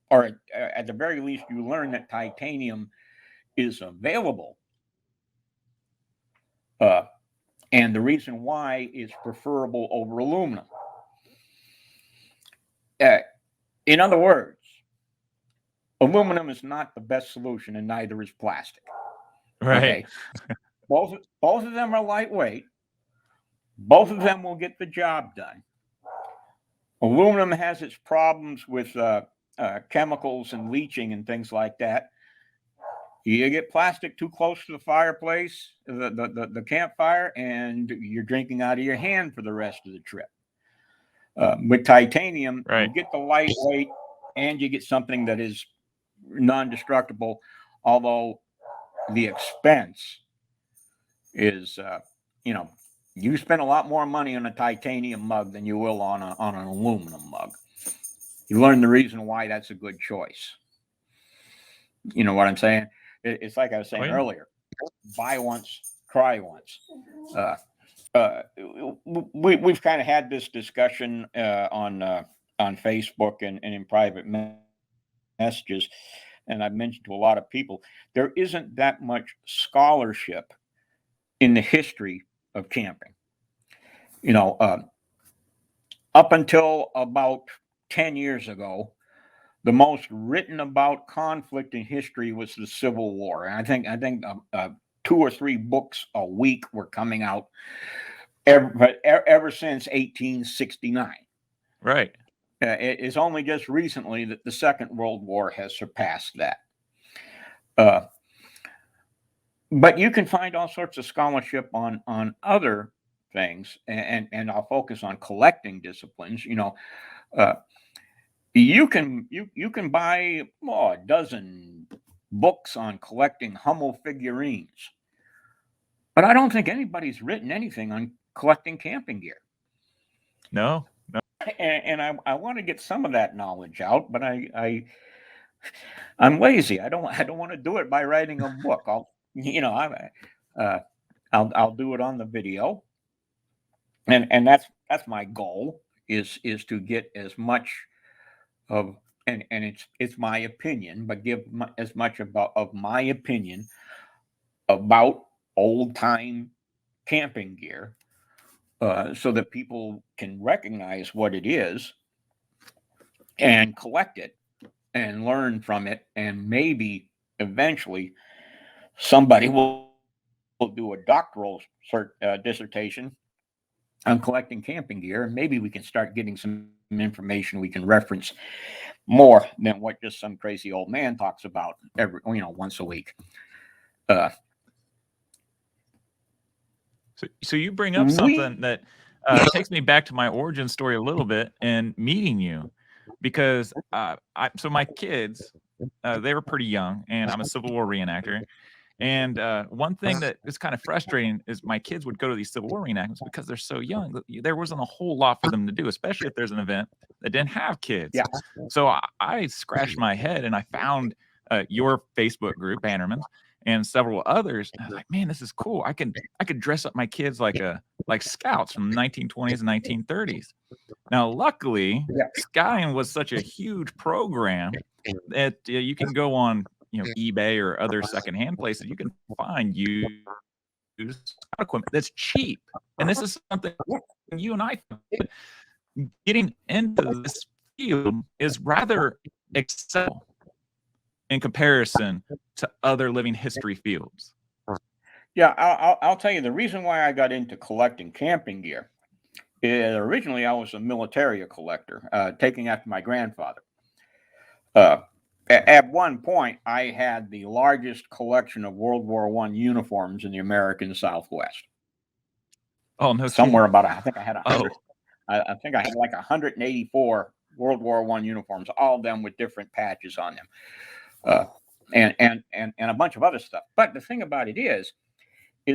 Speaker 2: or at the very least, you learn that titanium is available. Uh, and the reason why is preferable over aluminum. Uh, in other words, aluminum is not the best solution, and neither is plastic.
Speaker 1: Right.
Speaker 2: Okay, both of them are lightweight. Both of them will get the job done. Aluminum has its problems with chemicals and leaching and things like that. You get plastic too close to the fireplace, the campfire, and you're drinking out of your hand for the rest of the trip. With titanium, you
Speaker 1: Right.
Speaker 2: get the lightweight and you get something that is non-destructible, although the expense is, you spend a lot more money on a titanium mug than you will on an aluminum mug. You learn the reason why that's a good choice. You know what I'm saying? It's like I was
Speaker 1: Oh
Speaker 2: saying
Speaker 1: yeah.
Speaker 2: earlier: buy once, cry once. Uh, uh, we've kind of had this discussion on Facebook and in private messages, and I've mentioned to a lot of people there isn't that much scholarship in the history of camping. You know, up until about 10 years ago, the most written about conflict in history was the Civil War, and I think 2 or 3 books a week were coming out ever since 1869.
Speaker 1: Right.
Speaker 2: It is only just recently that the Second World War has surpassed that. Uh, but you can find all sorts of scholarship on other things, and I'll focus on collecting disciplines. Uh, you can buy a dozen books on collecting Hummel figurines, but I don't think anybody's written anything on collecting camping gear.
Speaker 1: No. No.
Speaker 2: And I want to get some of that knowledge out, but I'm lazy. I don't want to do it by writing a book. Uh, I'll do it on the video, and that's my goal is to get as much of, and it's my opinion, but give as much of my opinion about old time camping gear, so that people can recognize what it is and collect it and learn from it, and maybe eventually somebody will do a doctoral dissertation on collecting camping gear, and maybe we can start getting some information we can reference more than what just some crazy old man talks about once a week. Uh,
Speaker 1: So you bring up something
Speaker 2: we
Speaker 1: that takes me back to my origin story a little bit and meeting you, because so my kids, they were pretty young, and I'm a Civil War reenactor. And one thing that is kind of frustrating is my kids would go to these Civil War reenactments because they're so young. There wasn't a whole lot for them to do, especially if there's an event that didn't have kids.
Speaker 2: Yeah.
Speaker 1: So I scratched my head and I found your Facebook group, Bannerman's, and several others. And I was like, man, this is cool. I could dress up my kids like scouts from the 1920s and 1930s. Now, luckily,
Speaker 2: Yeah.
Speaker 1: scouting was such a huge program that you can go on, eBay or other secondhand places. You can find used scout equipment that's cheap, and this is something you and I getting into this field is rather accessible in comparison to other living history fields.
Speaker 2: Yeah, I'll tell you the reason why I got into collecting camping gear. Originally, I was a militaria collector, taking after my grandfather. Uh, at one point, I had the largest collection of World War I uniforms in the American Southwest.
Speaker 1: Oh, no
Speaker 2: Somewhere
Speaker 1: kidding.
Speaker 2: about, I think I had
Speaker 1: Oh,
Speaker 2: 100. I think I had like 184 World War I uniforms, all of them with different patches on them, uh, and a bunch of other stuff. But the thing about it is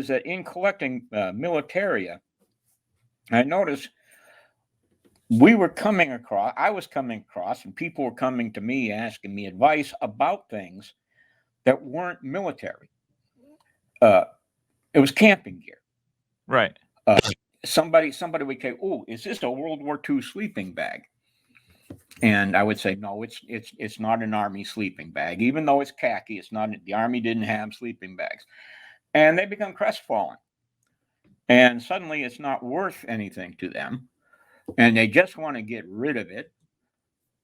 Speaker 2: that in collecting militaria, I noticed I was coming across, and people were coming to me asking me advice about things that weren't military. Uh, it was camping gear.
Speaker 1: Right.
Speaker 2: Uh, somebody would say, "Oh, is this a World War II sleeping bag?" And I would say, "No, it's not an Army sleeping bag. Even though it's khaki, it's not. The Army didn't have sleeping bags." And they become crestfallen. And suddenly, it's not worth anything to them, and they just want to get rid of it.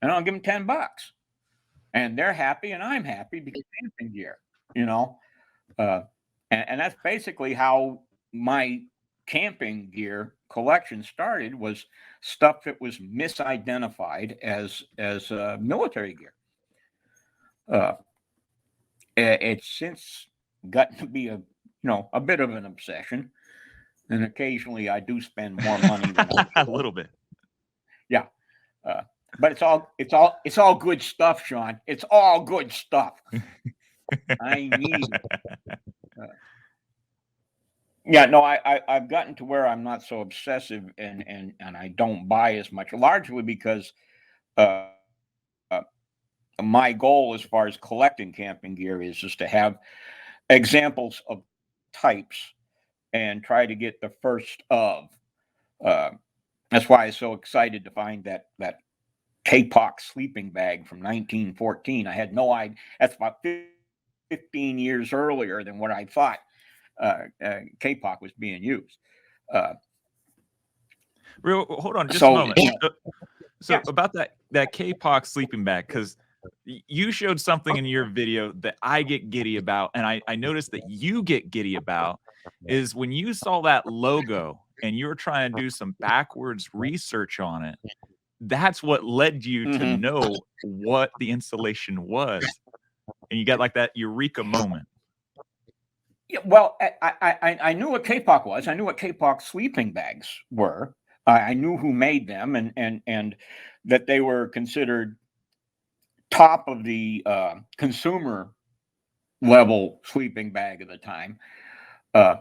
Speaker 2: And I'll give them $10, and they're happy, and I'm happy because camping gear, you know. Uh, and that's basically how my camping gear collection started, was stuff that was misidentified as military gear. Uh, it's since gotten to be a bit of an obsession, and occasionally I do spend more money than I
Speaker 1: A
Speaker 2: should.
Speaker 1: little bit.
Speaker 2: Yeah, uh, but it's all good stuff, Sean. It's all good stuff. I need. Uh, Yeah, no, I've gotten to where I'm not so obsessive, and I don't buy as much, largely because uh, my goal as far as collecting camping gear is just to have examples of types and try to get the first of. Uh, that's why I'm so excited to find that K-Pox sleeping bag from 1914. I had no idea. That's about 15 years earlier than what I thought K-Pox was being used. Uh,
Speaker 1: Hold on just a
Speaker 2: so
Speaker 1: moment. So
Speaker 2: yeah.
Speaker 1: about that K-Pox sleeping bag, because you showed something in your video that I get giddy about, and I noticed that you get giddy about, is when you saw that logo and you were trying to do some backwards research on it, that's what led you to
Speaker 2: Mm-hmm.
Speaker 1: know what the installation was, and you got, like, that eureka moment.
Speaker 2: Yeah, well, I knew what K-Pox was. I knew what K-Pox sleeping bags were. I knew who made them, and that they were considered top of the consumer level sleeping bag of the time. Uh,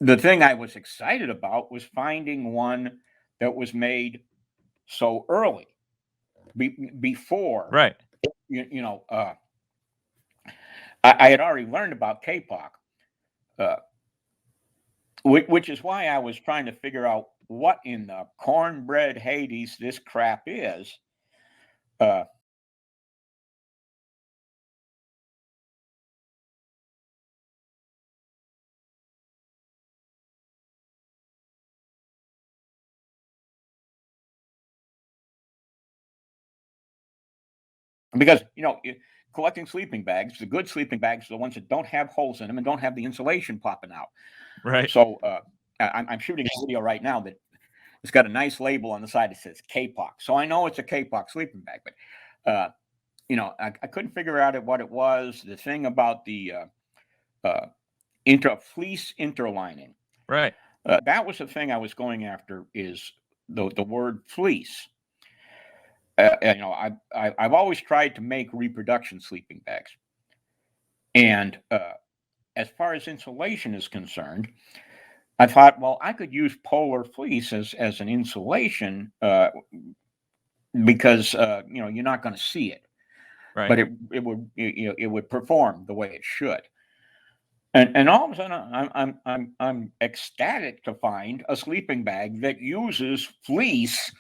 Speaker 2: the thing I was excited about was finding one that was made so early, before
Speaker 1: Right.
Speaker 2: you, you know. I had already learned about K-Pox. Uh, which is why I was trying to figure out what in the cornbread Hades this crap is. Uh, because collecting sleeping bags, the good sleeping bags are the ones that don't have holes in them and don't have the insulation popping out.
Speaker 1: Right.
Speaker 2: So I'm shooting a video right now that it's got a nice label on the side that says K-Pox. So I know it's a K-Pox sleeping bag, but I couldn't figure out what it was. The thing about the uh, fleece interlining.
Speaker 1: Right.
Speaker 2: That was the thing I was going after, is the word fleece. I've always tried to make reproduction sleeping bags, and as far as insulation is concerned, I thought, well, I could use polar fleece as an insulation, because you're not going to see it,
Speaker 1: Right.
Speaker 2: but it would perform the way it should. And all of a sudden, I'm ecstatic to find a sleeping bag that uses fleece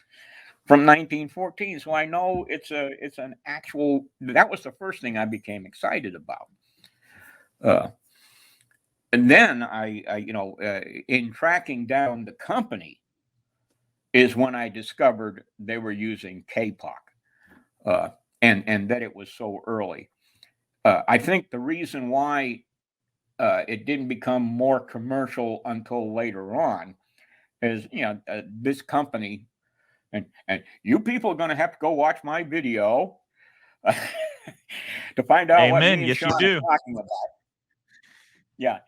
Speaker 2: from 1914. So I know it's an actual. That was the first thing I became excited about. Uh, and then in tracking down the company, is when I discovered they were using K-Pox, and that it was so early. I think the reason why it didn't become more commercial until later on is, this company, and you people are going to have to go watch my video to find out what
Speaker 1: Amen.
Speaker 2: me and
Speaker 1: Yes, you
Speaker 2: Sean are
Speaker 1: do.
Speaker 2: talking about. Yeah.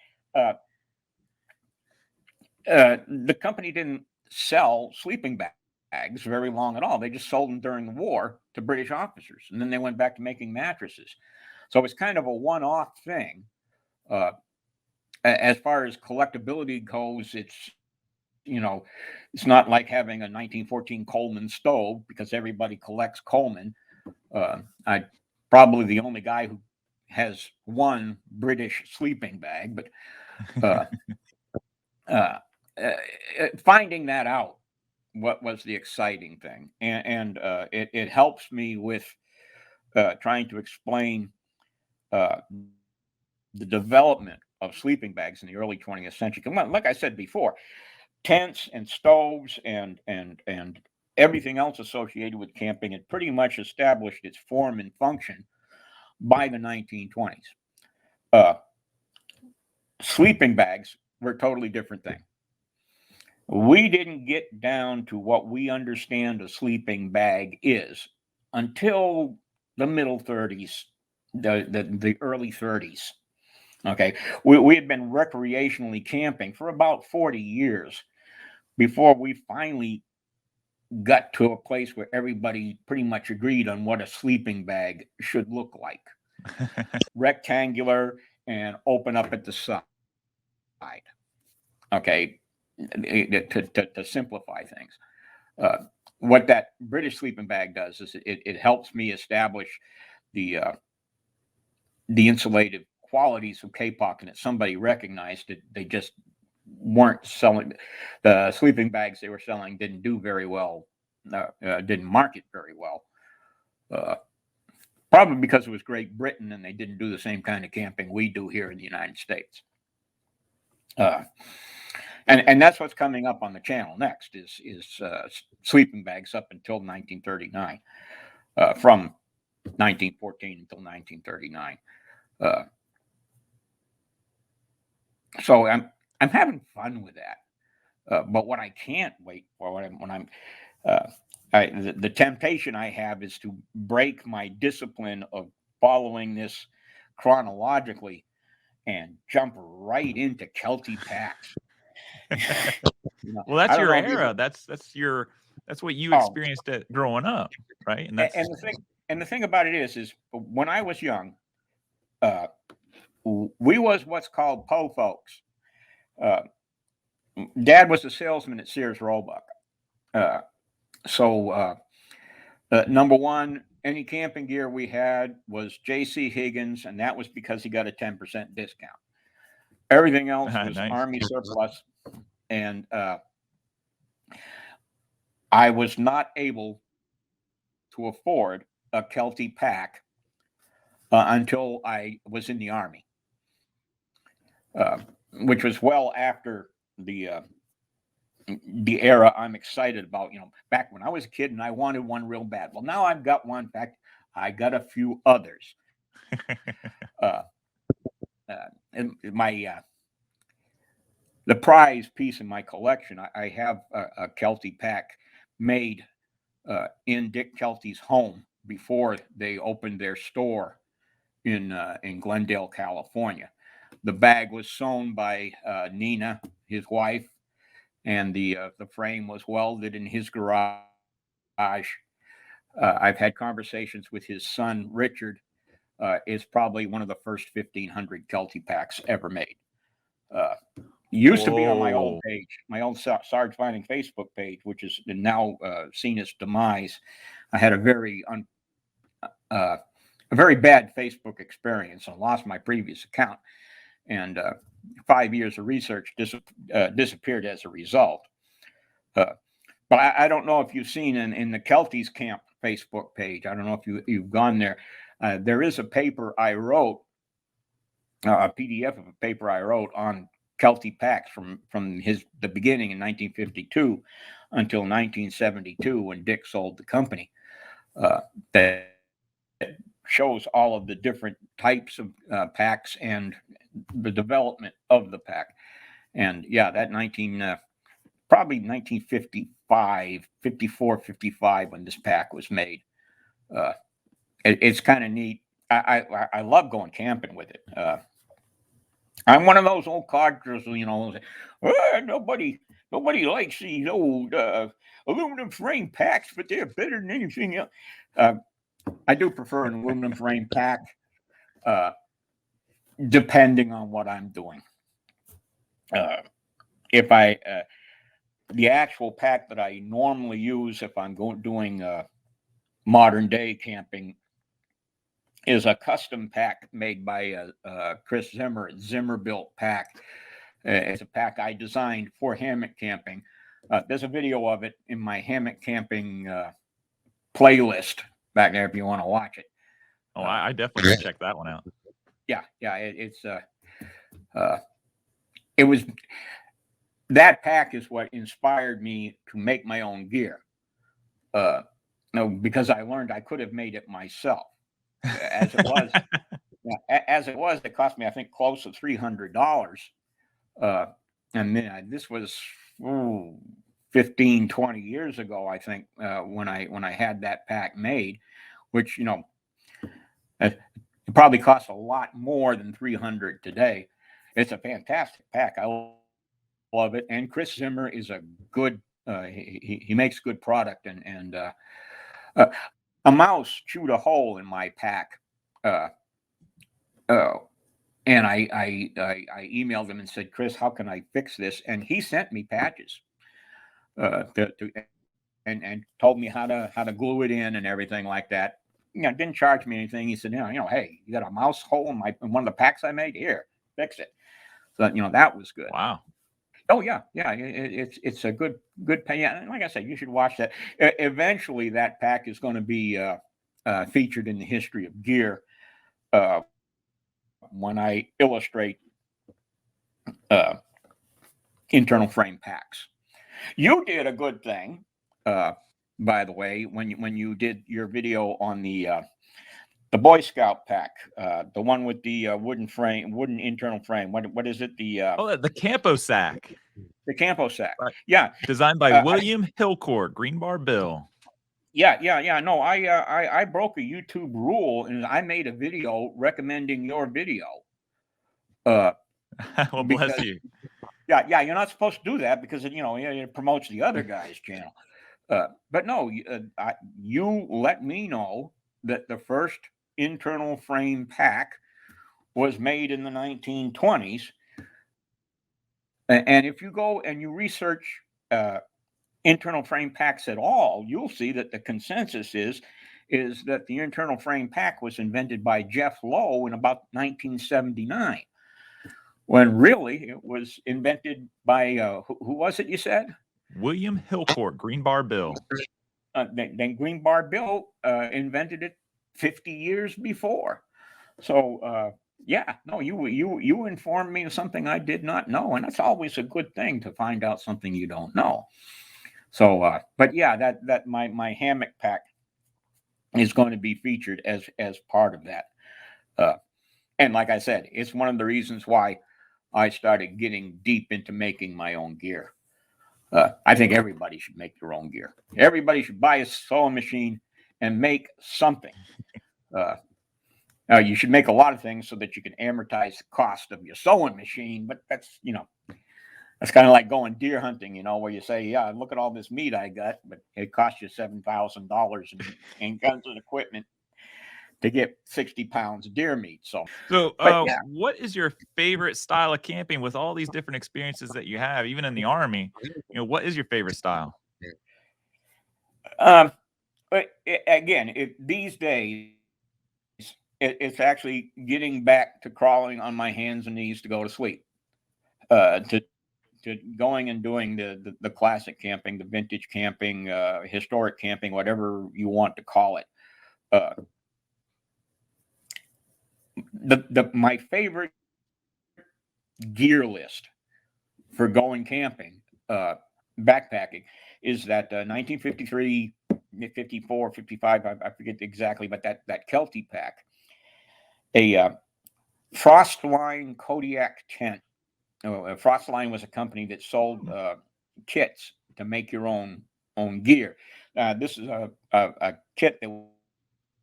Speaker 2: The company didn't sell sleeping bags. very long at all. They just sold them during the war to British officers, and then they went back to making mattresses. So it's kind of a one-off thing. Uh, as far as collectability goes, it's not like having a 1914 Coleman stove because everybody collects Coleman. I probably the only guy who has one British sleeping bag, but uh, uh, finding that out what was the exciting thing, and it helps me with trying to explain uh, the development of sleeping bags in the early 20th century. Like I said before, tents and stoves and everything else associated with camping had pretty much established its form and function by the 1920s. Uh, Sleeping bags were a totally different thing. We didn't get down to what we understand a sleeping bag is until the middle 30s, the early 30s. Okay, we had been recreationally camping for about 40 years before we finally got to a place where everybody pretty much agreed on what a sleeping bag should look like. Rectangular and open up at the side. Okay, to simplify things. Uh, what that British sleeping bag does is it helps me establish the uh, the insulative qualities of K-pop, and that somebody recognized it. They just weren't selling the sleeping bags they were selling. Didn't do very well. Didn't market very well. Uh, Probably because it was Great Britain and they didn't do the same kind of camping we do here in the United States. Uh, and that's what's coming up on the channel next is sleeping bags up until 1939, from 1914 until 1939. Uh, so I'm having fun with that. But what I can't wait for when I'm uh, the temptation I have is to break my discipline of following this chronologically and jump right into Kelty packs.
Speaker 1: Well,
Speaker 2: I
Speaker 1: that's
Speaker 2: don't
Speaker 1: your
Speaker 2: know if you.
Speaker 1: era. That's what you
Speaker 2: Oh,
Speaker 1: experienced it growing up, right? And
Speaker 2: and
Speaker 1: that's
Speaker 2: the thing about it is when I was young, uh, we was what's called po folks. Uh, Dad was a salesman at Sears Roebuck. Uh, so number one, any camping gear we had was J.C. Higgins, and that was because he got a 10% discount. Everything else was
Speaker 1: nice.
Speaker 2: Army surplus, and I was not able to afford a Kelty pack until I was in the Army, uh, which was well after the uh, the era I'm excited about. Back when I was a kid and I wanted one real bad. Well, now I've got one. In fact, I got a few others. Uh, and the prize piece in my collection, I have a Kelty pack made in Dick Kelty's home before they opened their store in Glendale, California. The bag was sewn by Nina, his wife, and the frame was welded in his garage. I've had conversations with his son Richard. Is probably one of the first 1,500 Kelty packs ever made. Uh, Used to be on my old
Speaker 1: Whoa.
Speaker 2: page, my old Sarge Vining Facebook page, which is now seen its demise. I had uh, a very bad Facebook experience. I lost my previous account, and 5 years of research disappeared as a result. Uh, but I don't know if you've seen in the Kelties Camp Facebook page. I don't know if you've gone there. There is a paper I wrote, a PDF of a paper I wrote on Kelty packs from the beginning in 1952 until 1972 when Dick sold the company. That shows all of the different types of packs and the development of the pack. And yeah, that probably 1955, 54, 55 when this pack was made. Uh, it's kind of neat. I love going camping with it. I'm one of those old codgers, nobody Nobody likes these old aluminum frame packs, but they're better than anything else. Uh, I do prefer an aluminum frame pack, uh, depending on what I'm doing. Uh, if I The actual pack that I normally use if I'm doing modern day camping is a custom pack made by Chris Zimmer, Zimmer built pack. It's a pack I designed for hammock camping. There's a video of it in my hammock camping playlist back there if you want to watch it.
Speaker 1: Oh, I definitely should check that one out.
Speaker 2: Yeah, it was that pack is what inspired me to make my own gear. No, because I learned I could have made it myself. As it was, it cost me, I think, close to $300. And then this was 15, 20 years ago, I think, when I had that pack made, which it probably costs a lot more than 300 today. It's a fantastic pack. I love it, and Chris Zimmer is a good. He makes good product, and a mouse chewed a hole in my pack. And I emailed him and said, Chris, how can I fix this? And he sent me patches and told me how to glue it in and everything like that. Didn't charge me anything. He said, hey, you got a mouse hole in one of the packs I made? Here, fix it. So that was good.
Speaker 1: Wow.
Speaker 2: Oh yeah. It's a good pay. Yeah, like I said, you should watch that. Eventually, that pack is going to be featured in the history of gear. When I illustrate internal frame packs. You did a good thing, by the way, when you did your video on the Boy Scout pack, the one with the wooden internal frame. What is it?
Speaker 1: The Campo Sack.
Speaker 2: The Campo Sack. Right. Yeah,
Speaker 1: designed by William Hillcourt, Green Bar Bill.
Speaker 2: Yeah. No, I broke a YouTube rule and I made a video recommending your video.
Speaker 1: Well, bless you.
Speaker 2: Yeah, you're not supposed to do that because it promotes the other guy's channel. But no, you let me know that the first internal frame pack was made in the 1920s. And if you go and you research internal frame packs at all, you'll see that the consensus is that the internal frame pack was invented by Jeff Lowe in about 1979. When really it was invented by who was it? You said
Speaker 1: William Hillcourt, Green Bar Bill.
Speaker 2: Then Green Bar Bill invented it 50 years before. So you informed me of something I did not know, and that's always a good thing to find out something you don't know. So, but yeah, that my hammock pack is going to be featured as part of that. And like I said, it's one of the reasons why I started getting deep into making my own gear. I think everybody should make their own gear. Everybody should buy a sewing machine and make something. You should make a lot of things so that you can amortize the cost of your sewing machine. But that's kind of like going deer hunting, where you say, yeah, look at all this meat I got, but it cost you $7,000 in guns and equipment to get 60 pounds of deer meat. So
Speaker 1: what is your favorite style of camping with all these different experiences that you have, even in the Army? What is your favorite style?
Speaker 2: But again, these days, it's actually getting back to crawling on my hands and knees to go to sleep, to going and doing the classic camping, the vintage camping, historic camping, whatever you want to call it. My favorite gear list for going camping, backpacking, is that 1953, 54, 55, I forget exactly, but that Kelty pack, a Frostline Kodiak tent. Frostline was a company that sold kits to make your own gear. This is a kit that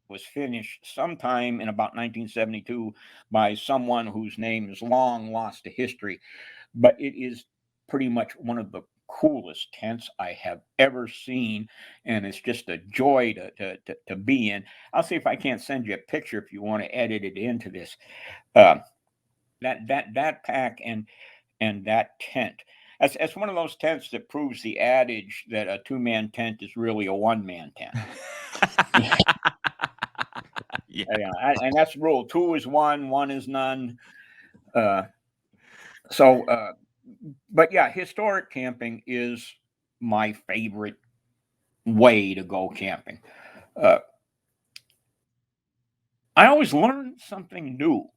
Speaker 2: was finished sometime in about 1972 by someone whose name is long lost to history, but it is pretty much one of the coolest tents I have ever seen, and it's just a joy to be in. I'll see if I can't send you a picture if you want to edit it into this. Uh, that pack and that tent. That's one of those tents that proves the adage that a two-man tent is really a one-man tent.
Speaker 1: Yeah.
Speaker 2: And that's the rule. Two is one is none. Uh, so, but yeah, historic camping is my favorite way to go camping. Uh, I always learn something new,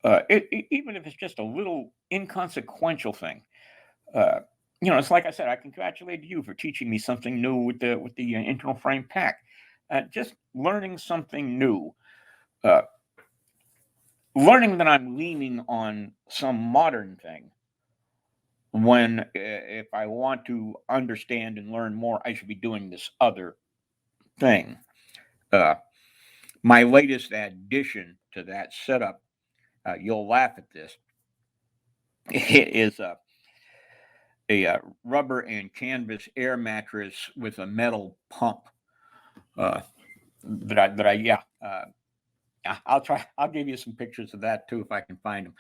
Speaker 2: even if it's just a little inconsequential thing. Uh, it's like I said. I congratulate you for teaching me something new with the internal frame pack. Just learning something new, uh, learning that I'm leaning on some modern thing when if I want to understand and learn more, I should be doing this other thing. Uh, my latest addition to that setup, you'll laugh at this, is a rubber and canvas air mattress with a metal pump. Uh, yeah. I'll try. I'll give you some pictures of that too if I can find them.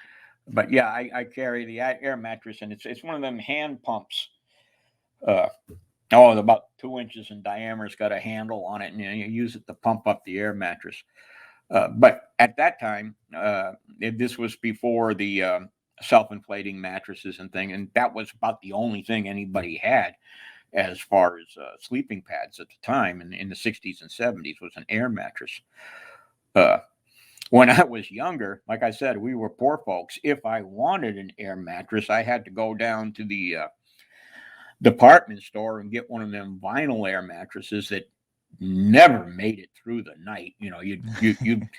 Speaker 2: But yeah, I carry the air mattress, and it's one of them hand pumps. Uh, it's about 2 inches in diameter. It's got a handle on it, and you use it to pump up the air mattress. But at that time, this was before the self-inflating mattresses and thing, and that was about the only thing anybody had as far as sleeping pads at the time in the 60s and 70s was an air mattress. When I was younger, like I said, we were poor folks. If I wanted an air mattress, I had to go down to the department store and get one of them vinyl air mattresses that never made it through the night. You'd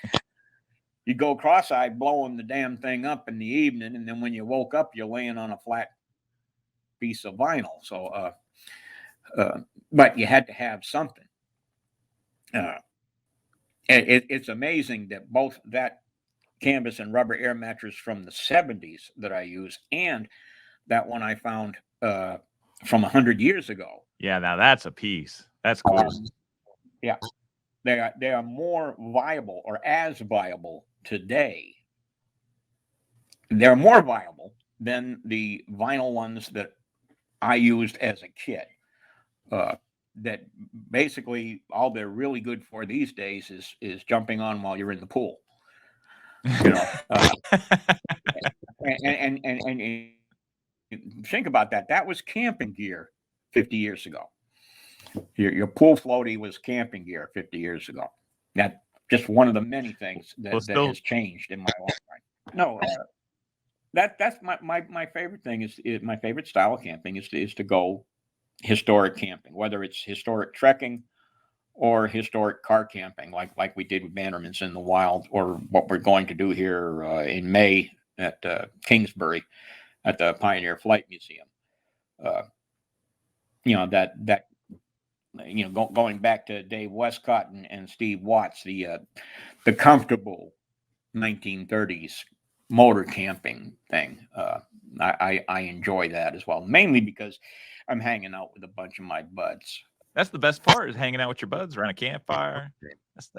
Speaker 2: go cross-eyed blowing the damn thing up in the evening, and then when you woke up, you're laying on a flat piece of vinyl. So, but you had to have something. It's amazing that both that canvas and rubber air mattress from the 70s that I use and that one I found from 100 years ago.
Speaker 1: Yeah, now that's a piece. That's cool.
Speaker 2: Yeah, they are more viable or as viable today. They're more viable than the vinyl ones that I used as a kid. That basically all they're really good for these days is jumping on while you're in the pool. You know, and think about that. That was camping gear 50 years ago. Your pool floaty was camping gear 50 years ago. That's just one of the many things
Speaker 1: Well,
Speaker 2: that has changed in my lifetime. No, that's my favorite thing is my favorite style of camping is to go historic camping, whether it's historic trekking or historic car camping, like we did with Bannerman's in the Wild, or what we're going to do here in May at Kingsbury at the Pioneer Flight Museum. Going back to Dave Westcott and Steve Watts, the comfortable 1930s motor camping thing. I enjoy that as well, mainly because I'm hanging out with a bunch of my buds.
Speaker 1: That's the best part is hanging out with your buds around a campfire.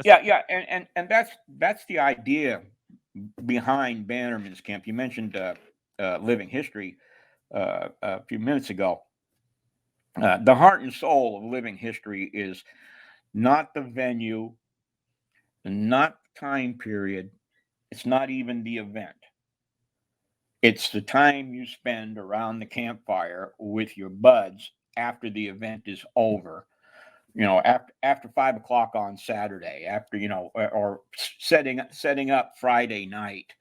Speaker 2: Yeah, and that's the idea behind Bannerman's Camp. You mentioned living history a few minutes ago. The heart and soul of living history is not the venue, not the time period. It's not even the event. It's the time you spend around the campfire with your buds after the event is over. After 5 o'clock on Saturday, after or setting up Friday night.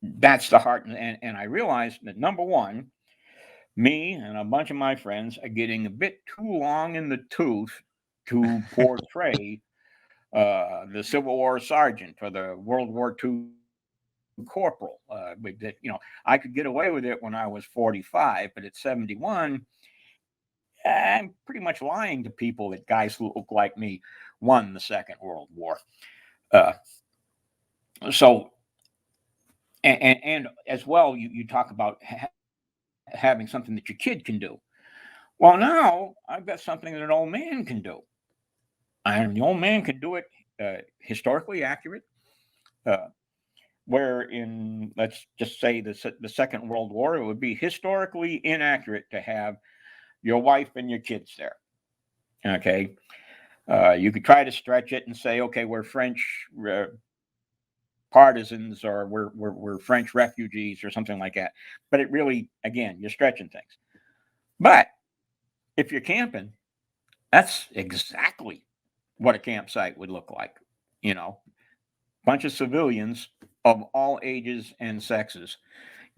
Speaker 2: That's the heart, and I realized that number one, me and a bunch of my friends are getting a bit too long in the tooth to portray the Civil War sergeant or the World War II corporal. I could get away with it when I was 45, but at 71, I'm pretty much lying to people that guys who look like me won the Second World War. So, and as well, you talk about having something that your kid can do. Well, now I've got something that an old man can do, and the old man can do it historically accurate. Uh, where in, let's just say, the Second World War, it would be historically inaccurate to have your wife and your kids there. Okay, you could try to stretch it and say, okay, we're French partisans, or we're French refugees, or something like that. But it really, again, you're stretching things. But if you're camping, that's exactly what a campsite would look like. You know, bunch of civilians of all ages and sexes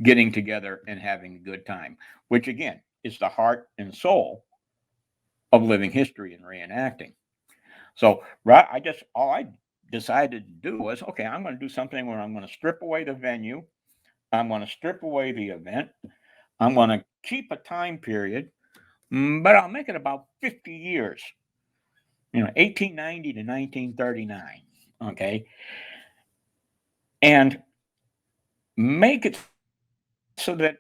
Speaker 2: getting together and having a good time, which again is the heart and soul of living history and reenacting. So all I decided to do was, okay, I'm going to do something where I'm going to strip away the venue, I'm going to strip away the event, I'm going to keep a time period, but I'll make it about 50 years, 1890 to 1939. Okay, and make it so that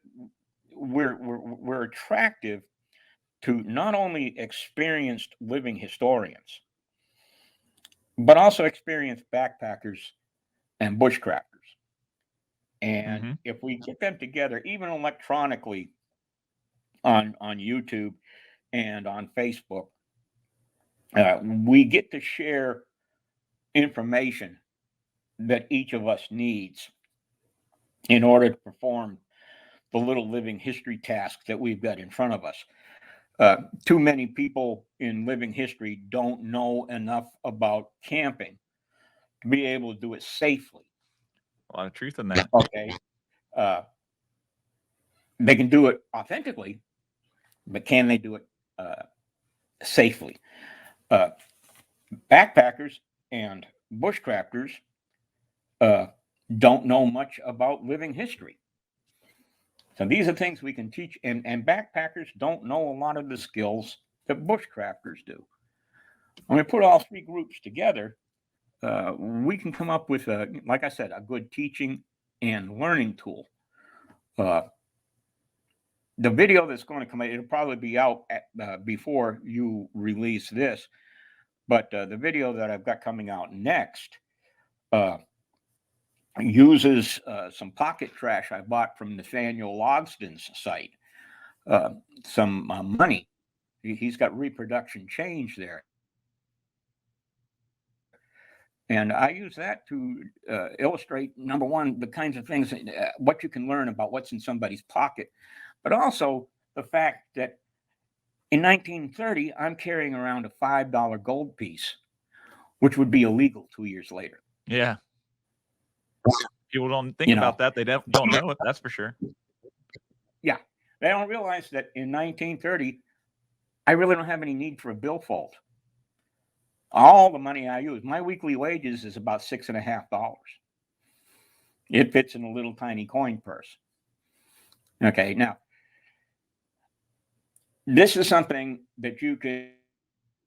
Speaker 2: we're attractive to not only experienced living historians, but also experienced backpackers and bushcrafters. And
Speaker 1: Mm-hmm.
Speaker 2: if we get them together, even electronically, on YouTube and on Facebook, we get to share information that each of us needs in order to perform the little living history task that we've got in front of us. Too many people in living history don't know enough about camping to be able to do it safely.
Speaker 1: A lot of truth in that.
Speaker 2: Okay. Uh, they can do it authentically, but can they do it safely? Uh, Backpackers and bushcrafters uh, don't know much about living history. So these are things we can teach, and backpackers don't know a lot of the skills that bushcrafters do. When we put all three groups together, we can come up with, like I said, a good teaching and learning tool. The video that's going to come out, it'll probably be out before you release this, but the video that I've got coming out next uses some pocket trash I bought from Nathaniel Logston's site, some money. He's got reproduction change there. And I use that to illustrate, number one, the kinds of things, what you can learn about what's in somebody's pocket, but also the fact that in 1930, I'm carrying around a $5 gold piece, which would be illegal 2 years later.
Speaker 1: Yeah. People don't think
Speaker 2: You know,
Speaker 1: about that. They don't know it. That's for sure.
Speaker 2: yeah, they don't realize that in 1930, I really don't have any need for a billfold. All the money I use, my weekly wages is about $6.50. It fits in a little tiny coin purse. Okay, now this is something that you can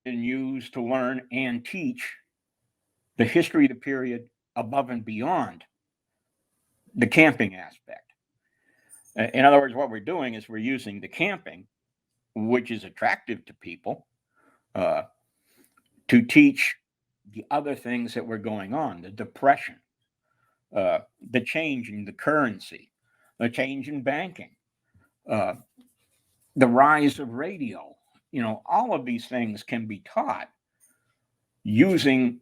Speaker 2: use to learn and teach the history of the period above and beyond the camping aspect. In other words, what we're doing is we're using the camping, which is attractive to people, to teach the other things that were going on: the depression, the change in the currency, the change in banking, the rise of radio. All of these things can be taught using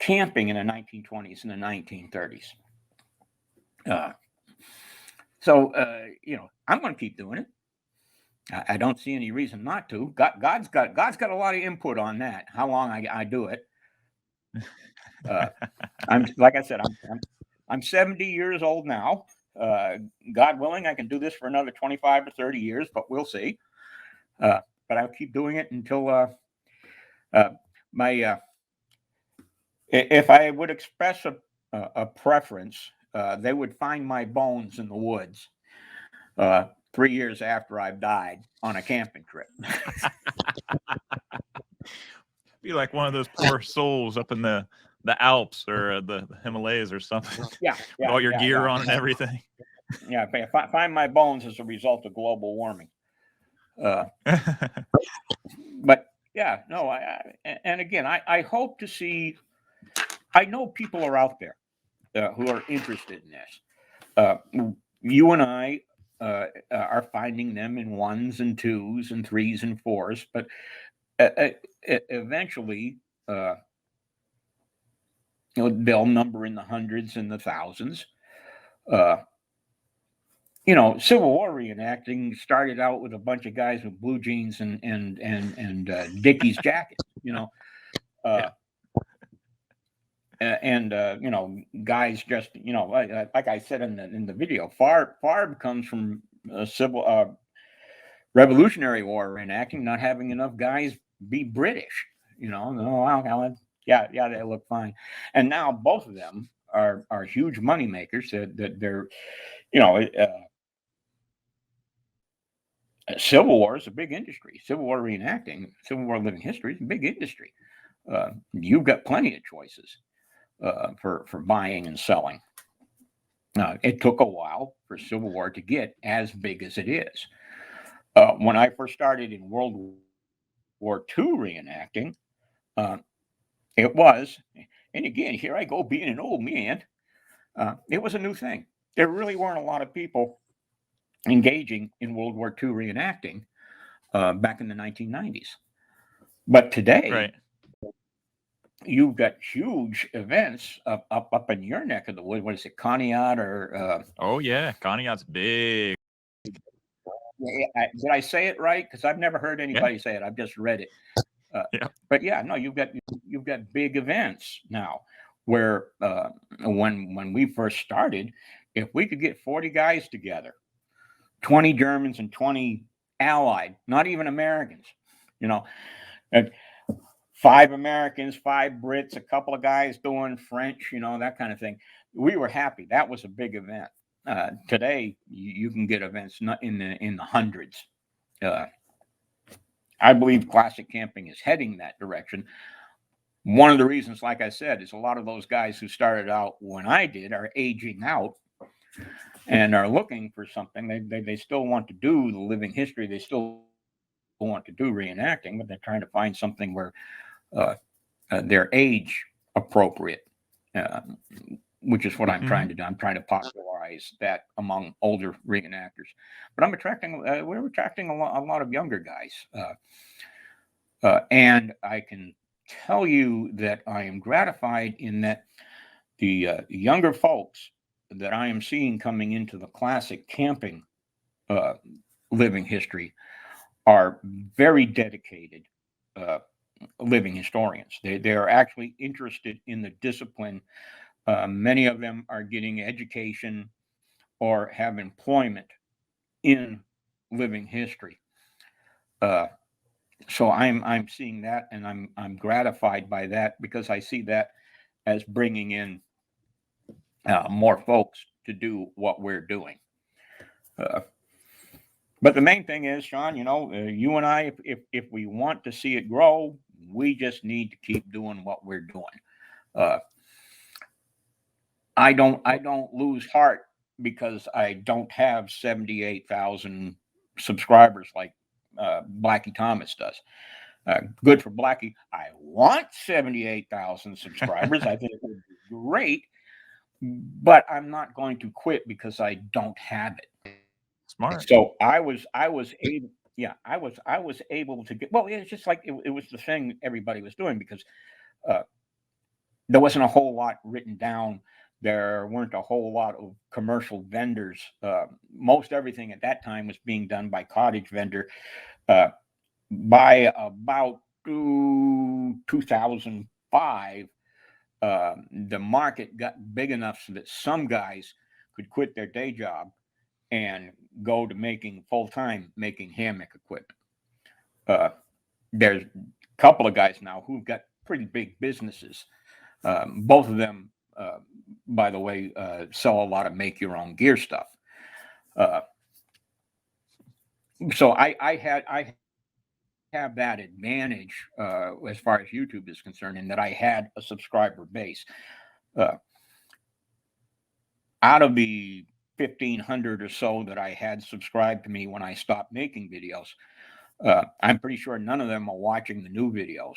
Speaker 2: camping in the 1920s and the 1930s. So I'm going to keep doing it. I don't see any reason not to. God's got a lot of input on that. How long I do it. I'm like I said, I'm 70 years old now. God willing, I can do this for another 25 to 30 years, but we'll see. But I'll keep doing it until if I would express a preference, they would find my bones in the woods 3 years after I've died on a camping trip.
Speaker 1: Be like one of those poor souls up in the Alps or the Himalayas or something.
Speaker 2: Yeah,
Speaker 1: with all your gear
Speaker 2: yeah.
Speaker 1: on and everything.
Speaker 2: Yeah, if I find my bones as a result of global warming. Uh, but yeah, no, and again, I hope to see. I know people are out there who are interested in this. Uh, you and I are finding them in ones and twos and threes and fours, but eventually, uh, they'll number in the hundreds and the thousands. Uh, Civil War reenacting started out with a bunch of guys with blue jeans and Dickies jackets.
Speaker 1: Yeah.
Speaker 2: Uh, and guys just like I said in the video, Farb comes from civil Revolutionary War reenacting, not having enough guys be British. No, yeah, they look fine, and now both of them are huge money makers. That they're you know Civil War is a big industry. Civil War reenacting, Civil War living history is a big industry. You've got plenty of choices for buying and selling. It took a while for Civil War to get as big as it is. When I first started in World War II reenacting, uh, it was, and again, here I go being an old man, it was a new thing. There really weren't a lot of people engaging in World War II reenacting back in the 1990s. But today,
Speaker 1: Right.
Speaker 2: you've got huge events up in your neck of the wood. What is it, Conneaut or
Speaker 1: Oh, yeah. Conneaut's big.
Speaker 2: did I say it right? Because I've never heard
Speaker 1: Yeah.
Speaker 2: anybody say it. I've just read it. Uh,
Speaker 1: Yeah.
Speaker 2: but yeah, no, you've got big events now where when we first started, if we could get 40 guys together, 20 Germans and 20 Allied, not even Americans, you know, and 5 Americans, 5 Brits, a couple of guys doing French, that kind of thing. We were happy. That was a big event. Today, you can get events not in the hundreds. Uh, I believe classic camping is heading that direction. One of the reasons, like I said, is a lot of those guys who started out when I did are aging out and are looking for something. They still want to do the living history. They still want to do reenacting, but they're trying to find something where uh, they're age appropriate, uh, which is what I'm trying
Speaker 1: Mhm.
Speaker 2: to do. I'm trying to popularize that among older reenactors. But we're attracting a lot of younger guys. And I can tell you that I am gratified in that the younger folks that I am seeing coming into the classic camping uh, living history are very dedicated uh, living historians. They are actually interested in the discipline. Many of them are getting education or have employment in living history. Uh, so I'm seeing that, and I'm gratified by that because I see that as bringing in more folks to do what we're doing. Uh, but the main thing is, Sean, you and I, if we want to see it grow, we just need to keep doing what we're doing. Uh, I don't lose heart because I don't have 78,000 subscribers like Blackie Thomas does. Good for Blackie. I want 78,000 subscribers. I think it would be great, but I'm not going to quit because I don't have it.
Speaker 1: Smart.
Speaker 2: So I was able, yeah, I was able to get. Well, it's just like it was the thing everybody was doing because uh, there wasn't a whole lot written down. There weren't a whole lot of commercial vendors. Most everything at that time was being done by cottage vendor. Uh, by about 2005, the market got big enough so that some guys could quit their day job and go to making full time making hammock equipment. Uh, there's a couple of guys now who've got pretty big businesses. Both of them, by the way, sell a lot of make your own gear stuff. Uh, so I have that advantage as far as YouTube is concerned, in that I had a subscriber base. Uh, out of the 1,500 or so that I had subscribed to me when I stopped making videos. I'm pretty sure none of them are watching the new videos.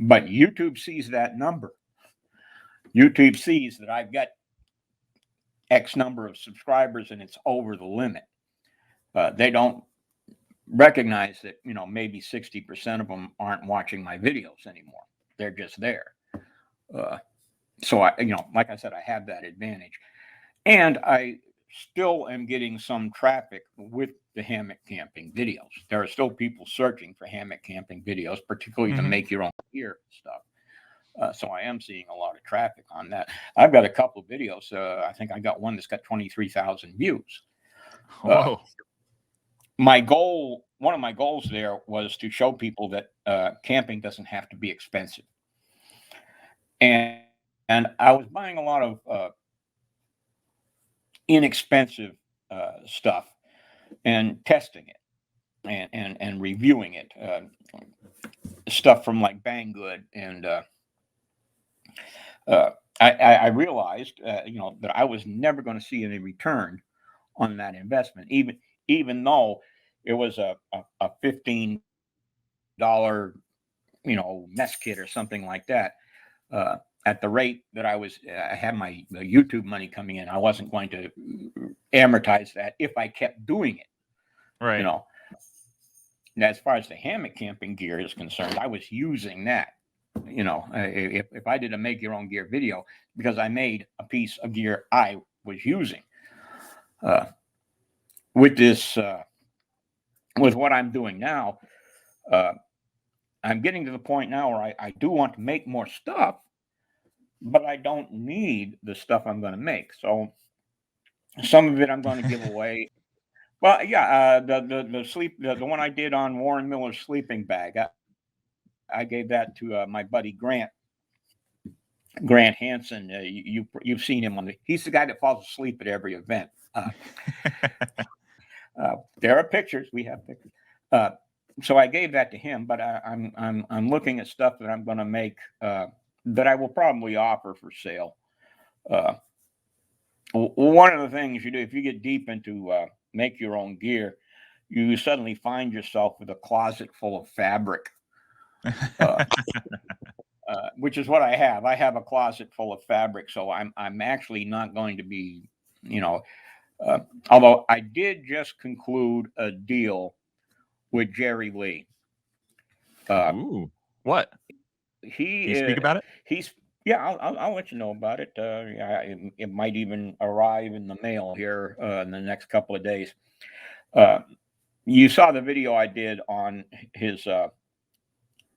Speaker 2: But YouTube sees that number. YouTube sees that I've got X number of subscribers and it's over the limit. They don't recognize that, maybe 60% of them aren't watching my videos anymore. They're just there. So like I said, I have that advantage. And I still am getting some traffic with the hammock camping videos. There are still people searching for hammock camping videos, particularly to make your own gear stuff. So I am seeing a lot of traffic on that. I've got a couple of videos. I think I got one that's got 23,000 views.
Speaker 1: Whoa.
Speaker 2: One of my goals there was to show people that camping doesn't have to be expensive. And I was buying a lot of inexpensive stuff and testing it and reviewing it. Stuff from like Banggood, and I realized, that I was never going to see any return on that investment, even though it was a $15, mess kit or something like that. At the rate that I had my YouTube money coming in, I wasn't going to amortize that if I kept doing it.
Speaker 1: Right.
Speaker 2: And as far as the hammock camping gear is concerned, I was using that. If I did a make your own gear video, because I made a piece of gear I was using. With what I'm doing now, I'm getting to the point now where I do want to make more stuff, but I don't need the stuff I'm going to make. So some of it I'm going to give away. Well, yeah, the one I did on Warren Miller's sleeping bag, I gave that to my buddy Grant Hansen. You've seen him he's the guy that falls asleep at every event. There are pictures. We have pictures. So I gave that to him, but I'm looking at stuff that I'm going to make that I will probably offer for sale. One of the things you do if you get deep into make your own gear, you suddenly find yourself with a closet full of fabric, which is what I have. I have a closet full of fabric, so I'm actually not going to be, although I did just conclude a deal with Jerry Lee.
Speaker 1: Ooh, what?
Speaker 2: He
Speaker 1: Can you speak about it?
Speaker 2: he's Yeah, I'll let you know about it. Yeah, it might even arrive in the mail here in the next couple of days. You saw the video I did on his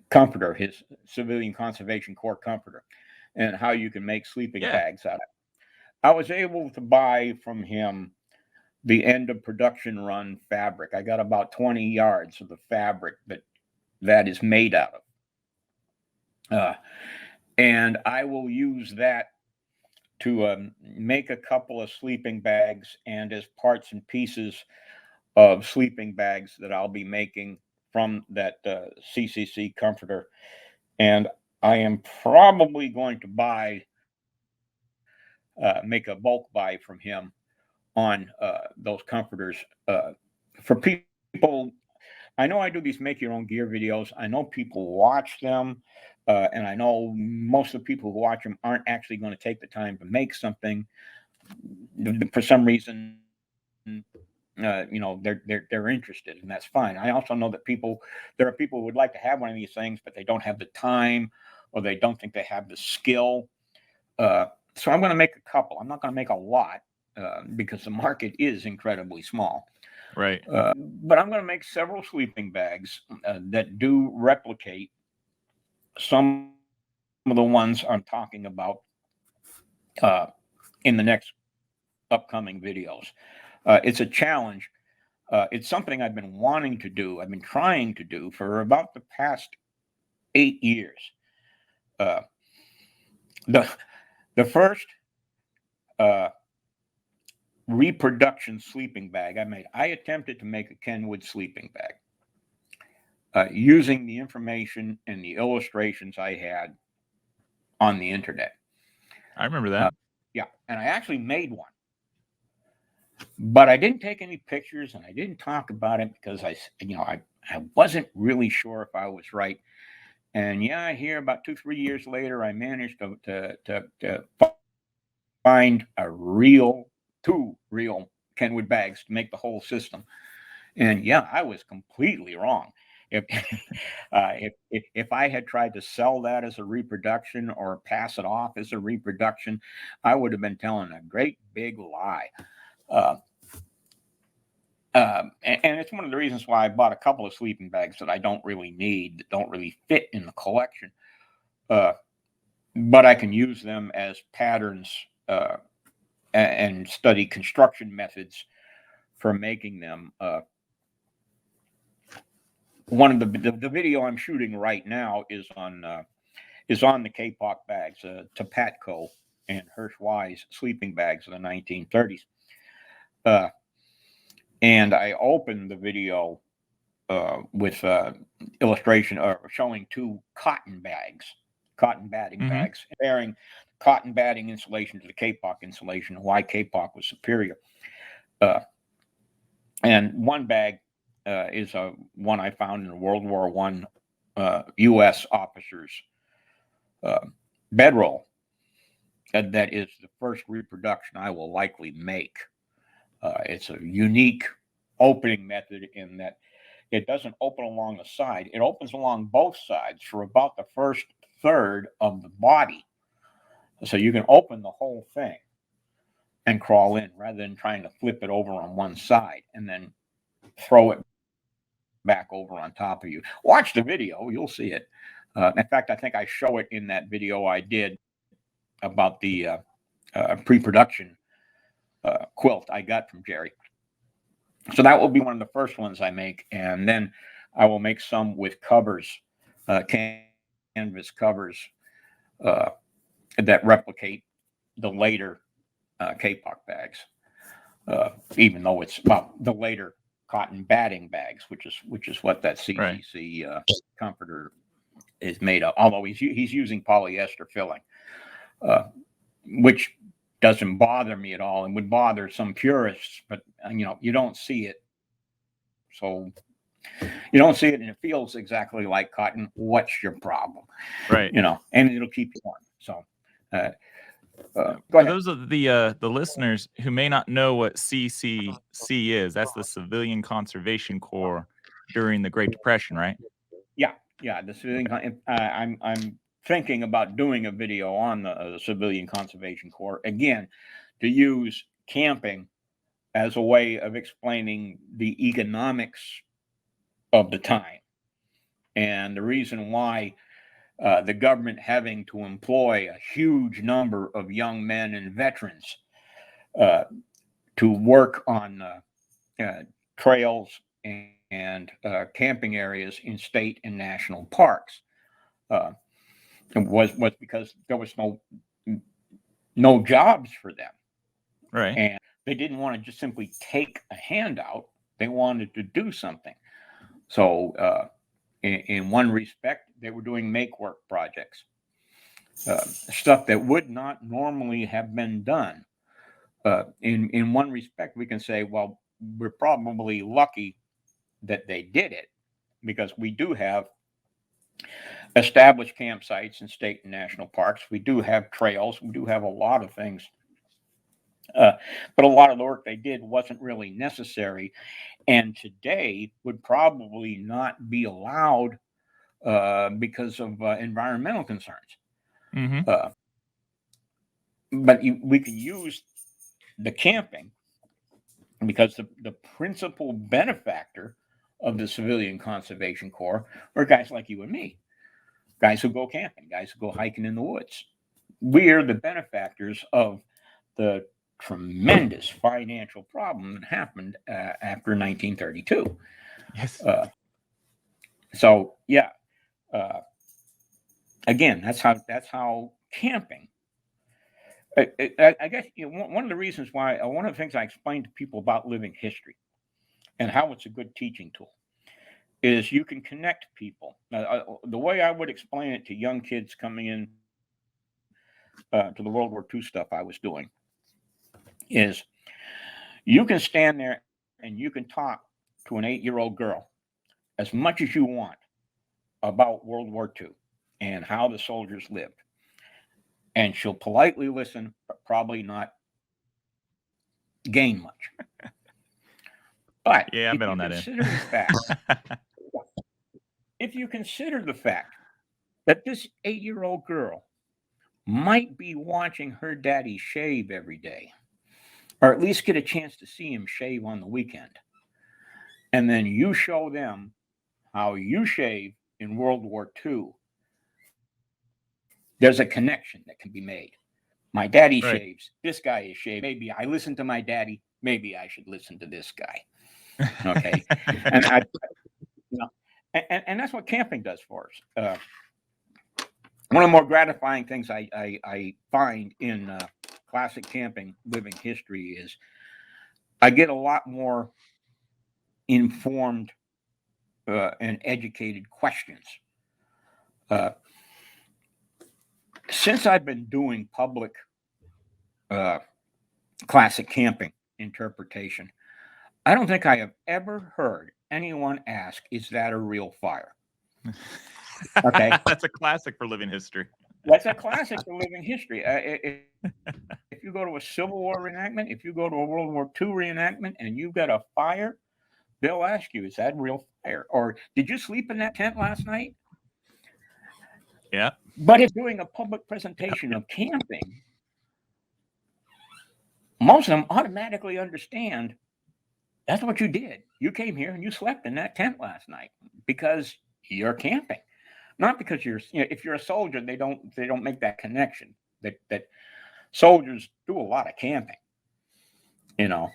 Speaker 2: comforter, his Civilian Conservation Corps comforter, and how you can make sleeping
Speaker 1: Yeah.
Speaker 2: bags out of it. I was able to buy from him the end of production run fabric. I got about 20 yards of the fabric that is made out of. And I will use that to make a couple of sleeping bags, and as parts and pieces of sleeping bags that I'll be making from that CCC comforter. And I am probably going to make a bulk buy from him on those comforters for people. I know I do these make your own gear videos. I know people watch them. And I know most of the people who watch them aren't actually going to take the time to make something. For some reason, they're interested, and that's fine. I also know that there are people who would like to have one of these things, but they don't have the time, or they don't think they have the skill. So I'm going to make a couple. I'm not going to make a lot because the market is incredibly small.
Speaker 1: Right.
Speaker 2: But I'm going to make several sleeping bags that do replicate some of the ones I'm talking about in the next upcoming videos. It's a challenge. It's something I've been wanting to do. I've been trying to do for about the past 8 years. The first reproduction sleeping bag I attempted to make a Kenwood sleeping bag using the information and the illustrations I had on the internet.
Speaker 1: I remember that.
Speaker 2: Yeah, and I actually made one. But I didn't take any pictures and I didn't talk about it because I wasn't really sure if I was right. And yeah, here about 2 3 years later, I managed to find two real Kenwood bags to make the whole system. And yeah, I was completely wrong. If if I had tried to sell that as a reproduction or pass it off as a reproduction, I would have been telling a great big lie. Uh, and it's one of the reasons why I bought a couple of sleeping bags that I don't really need, that don't really fit in the collection. Uh, but I can use them as patterns and study construction methods for making them. One of the video I'm shooting right now is on the K-Pop bags, Topatco and Hirsch Wise sleeping bags of the 1930s. Uh, and I opened the video with illustration showing two cotton batting
Speaker 1: Hmm.
Speaker 2: bags, comparing cotton batting insulation to the K-Pop insulation, and why K-Pop was superior. Uh, and one bag is one I found in a World War One U.S. officers bedroll. That is the first reproduction I will likely make. It's a unique opening method in that it doesn't open along the side. It opens along both sides for about the first third of the body. So you can open the whole thing and crawl in rather than trying to flip it over on one side and then throw it back over on top of you. Watch the video, you'll see it. In fact, I think I show it in that video I did about the pre-production quilt I got from Jerry. So that will be one of the first ones I make, and then I will make some with covers, canvas covers uh, that replicate the later K-Pop bags, even though it's the later cotton batting bags, which is what that
Speaker 1: Right.
Speaker 2: CCC comforter is made of. Although he's using polyester filling, uh, which doesn't bother me at all, and would bother some purists. But you don't see it, so you don't see it, and it feels exactly like cotton. What's your problem?
Speaker 1: Right.
Speaker 2: And it'll keep you warm. So, uh, go
Speaker 1: For
Speaker 2: ahead.
Speaker 1: those of the listeners who may not know what CCC is, that's the Civilian Conservation Corps during the Great Depression, right?
Speaker 2: Yeah, yeah. The civilian.
Speaker 1: Okay.
Speaker 2: I'm thinking about doing a video on the Civilian Conservation Corps again to use camping as a way of explaining the economics of the time and the reason why the government having to employ a huge number of young men and veterans uh, to work on trails and camping areas in state and national parks uh, was because there was no jobs for them,
Speaker 1: Right.
Speaker 2: and they didn't want to just simply take a handout. They wanted to do something. So, in one respect, they were doing make work projects, stuff that would not normally have been done. In one respect, we can say, well, we're probably lucky that they did it because we do have established campsites in state and national parks. We do have trails. We do have a lot of things. But a lot of the work they did wasn't really necessary, and today would probably not be allowed because of environmental concerns.
Speaker 1: Mhm.
Speaker 2: Uh, but we can use the camping because the principal benefactor of the Civilian Conservation Corps are guys like you and me, guys who go camping, guys who go hiking in the woods. We're the benefactors of the tremendous financial problem that happened after 1932.
Speaker 1: Yes.
Speaker 2: Uh, so yeah, uh, again, that's how camping. I guess one of the reasons why one of the things I explain to people about living history and how it's a good teaching tool is you can connect people. The way I would explain it to young kids coming in to the World War II stuff I was doing is You can stand there and you can talk to an 8-year-old girl as much as you want about World War II and how the soldiers lived. And she'll politely listen, but probably not gain much. But
Speaker 1: Yeah, I've
Speaker 2: if
Speaker 1: been
Speaker 2: you
Speaker 1: on that end.
Speaker 2: consider the fact, that this 8-year-old girl might be watching her daddy shave every day, or at least get a chance to see him shave on the weekend, and then you show them how you shave in World War II, there's a connection that can be made. My daddy
Speaker 1: Right.
Speaker 2: shaves. This guy is shaved. Maybe I listen to my daddy. Maybe I should listen to this guy. Okay, and I, you know, and that's what camping does for us. One of the more gratifying things I find in classic camping living history is I get a lot more informed and educated questions. Uh, since I've been doing public uh, classic camping interpretation, I don't think I have ever heard anyone ask, "Is that a real fire?" Okay,
Speaker 1: That's a classic for living history.
Speaker 2: that's a classic for living history. If you go to a Civil War reenactment, if you go to a World War II reenactment, and you've got a fire, they'll ask you, "Is that real fire?" Or "Did you sleep in that tent last night?"
Speaker 1: Yeah.
Speaker 2: But if doing a public presentation of camping, most of them automatically understand that's what you did. You came here and you slept in that tent last night because you're camping, not because if you're a soldier, they don't make that connection. That soldiers do a lot of camping, you know.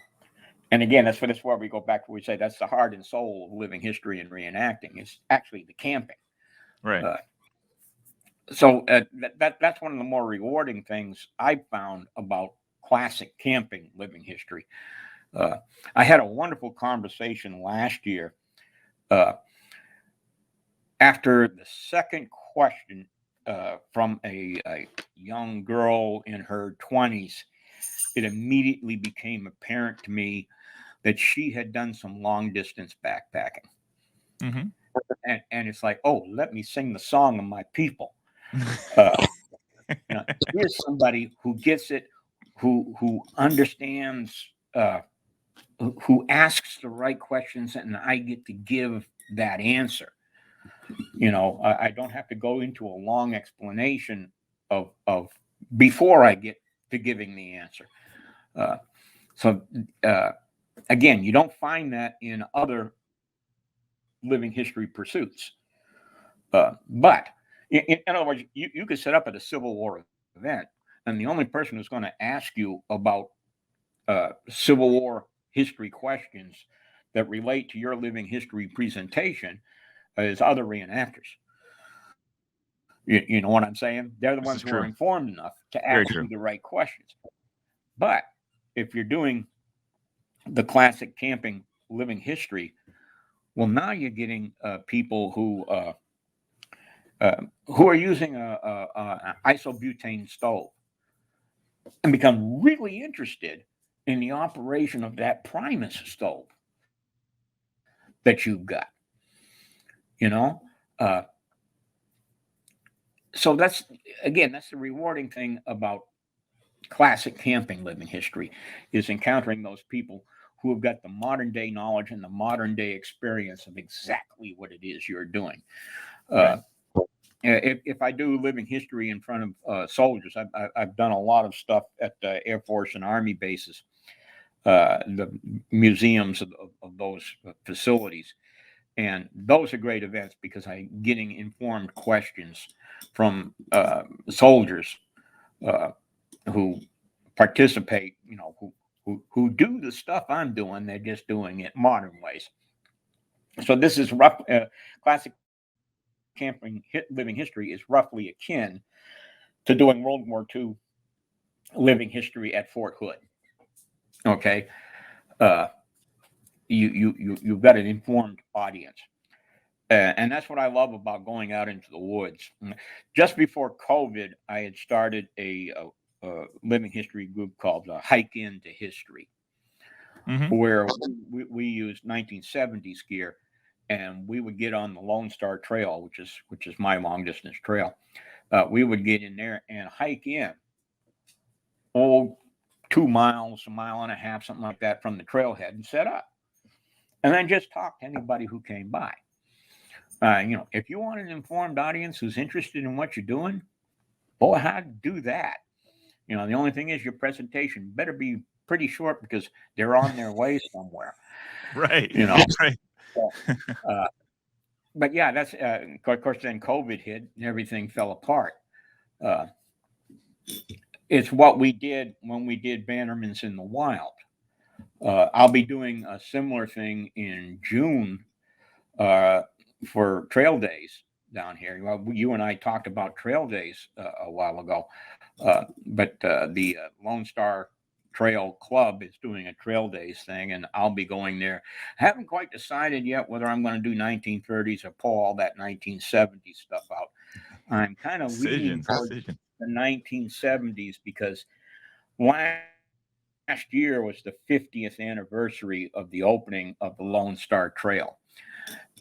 Speaker 2: And again, that's where we go back to where we say that's the heart and soul of living history and reenacting. It's actually the camping.
Speaker 1: Right.
Speaker 2: Uh, so that's one of the more rewarding things I found about classic camping living history. Uh, I had a wonderful conversation last year uh, after the second question from a young girl in her 20s. It immediately became apparent to me that she had done some long distance backpacking.
Speaker 1: Mm-hmm.
Speaker 2: And it's like, oh, let me sing the song of my people. Uh, here's somebody who gets it, who understands, who asks the right questions, and I get to give that answer. I don't have to go into a long explanation of before I get to giving the answer. Uh, so again, you don't find that in other living history pursuits. But in other words, you could set up at a Civil War event, and the only person who's going to ask you about Civil War history questions that relate to your living history presentation is other reenactors. You know what I'm saying? They're the
Speaker 1: This
Speaker 2: ones
Speaker 1: is
Speaker 2: who are
Speaker 1: true.
Speaker 2: informed enough to
Speaker 1: Very
Speaker 2: ask
Speaker 1: true.
Speaker 2: you the right questions. But if you're doing the classic camping living history, well, now you're getting people who are using a isobutane stove and become really interested in the operation of that Primus stove that you've got. You know, uh, so that's the rewarding thing about classic camping living history is encountering those people who have got the modern day knowledge and the modern day experience of exactly what it is you're doing. Uh,
Speaker 1: Right.
Speaker 2: if I do living history in front of soldiers, I've done a lot of stuff at Air Force and Army bases, the museums of those facilities. And those are great events because I'm getting informed questions from soldiers uh, who participate, who do the stuff I'm doing. They're just doing it modern ways. So this is rough. Classic camping living history is roughly akin to doing World War II living history at Fort Hood. Okay, uh, you've got an informed audience. And that's what I love about going out into the woods. Just before COVID, I had started a living history group called Hike Into History.
Speaker 1: Hmm.
Speaker 2: where we used 1970s gear, and we would get on the Lone Star Trail, which is my long distance trail. We would get in there and hike in, oh, 2 miles, a mile and a half, something like that, from the trailhead, and set up, and then just talk to anybody who came by. If you want an informed audience who's interested in what you're doing, go ahead, do that. The only thing is your presentation better be pretty short because they're on their way somewhere.
Speaker 1: Right.
Speaker 2: You know,
Speaker 1: Right.
Speaker 2: so, uh, but yeah, that's of course. Then COVID hit and everything fell apart. Uh, it's what we did when we did Bannerman's in the Wild. I'll be doing a similar thing in June uh, for trail days down here. Well, you and I talked about trail days a while ago, but the Lone Star Trail Club is doing a trail days thing, and I'll be going there. I haven't quite decided yet whether I'm going to do 1930s or pull all that 1970s stuff out. I'm kind of leaning
Speaker 1: Decisions.
Speaker 2: towards
Speaker 1: Decisions.
Speaker 2: the 1970s because last year was the 50th anniversary of the opening of the Lone Star Trail.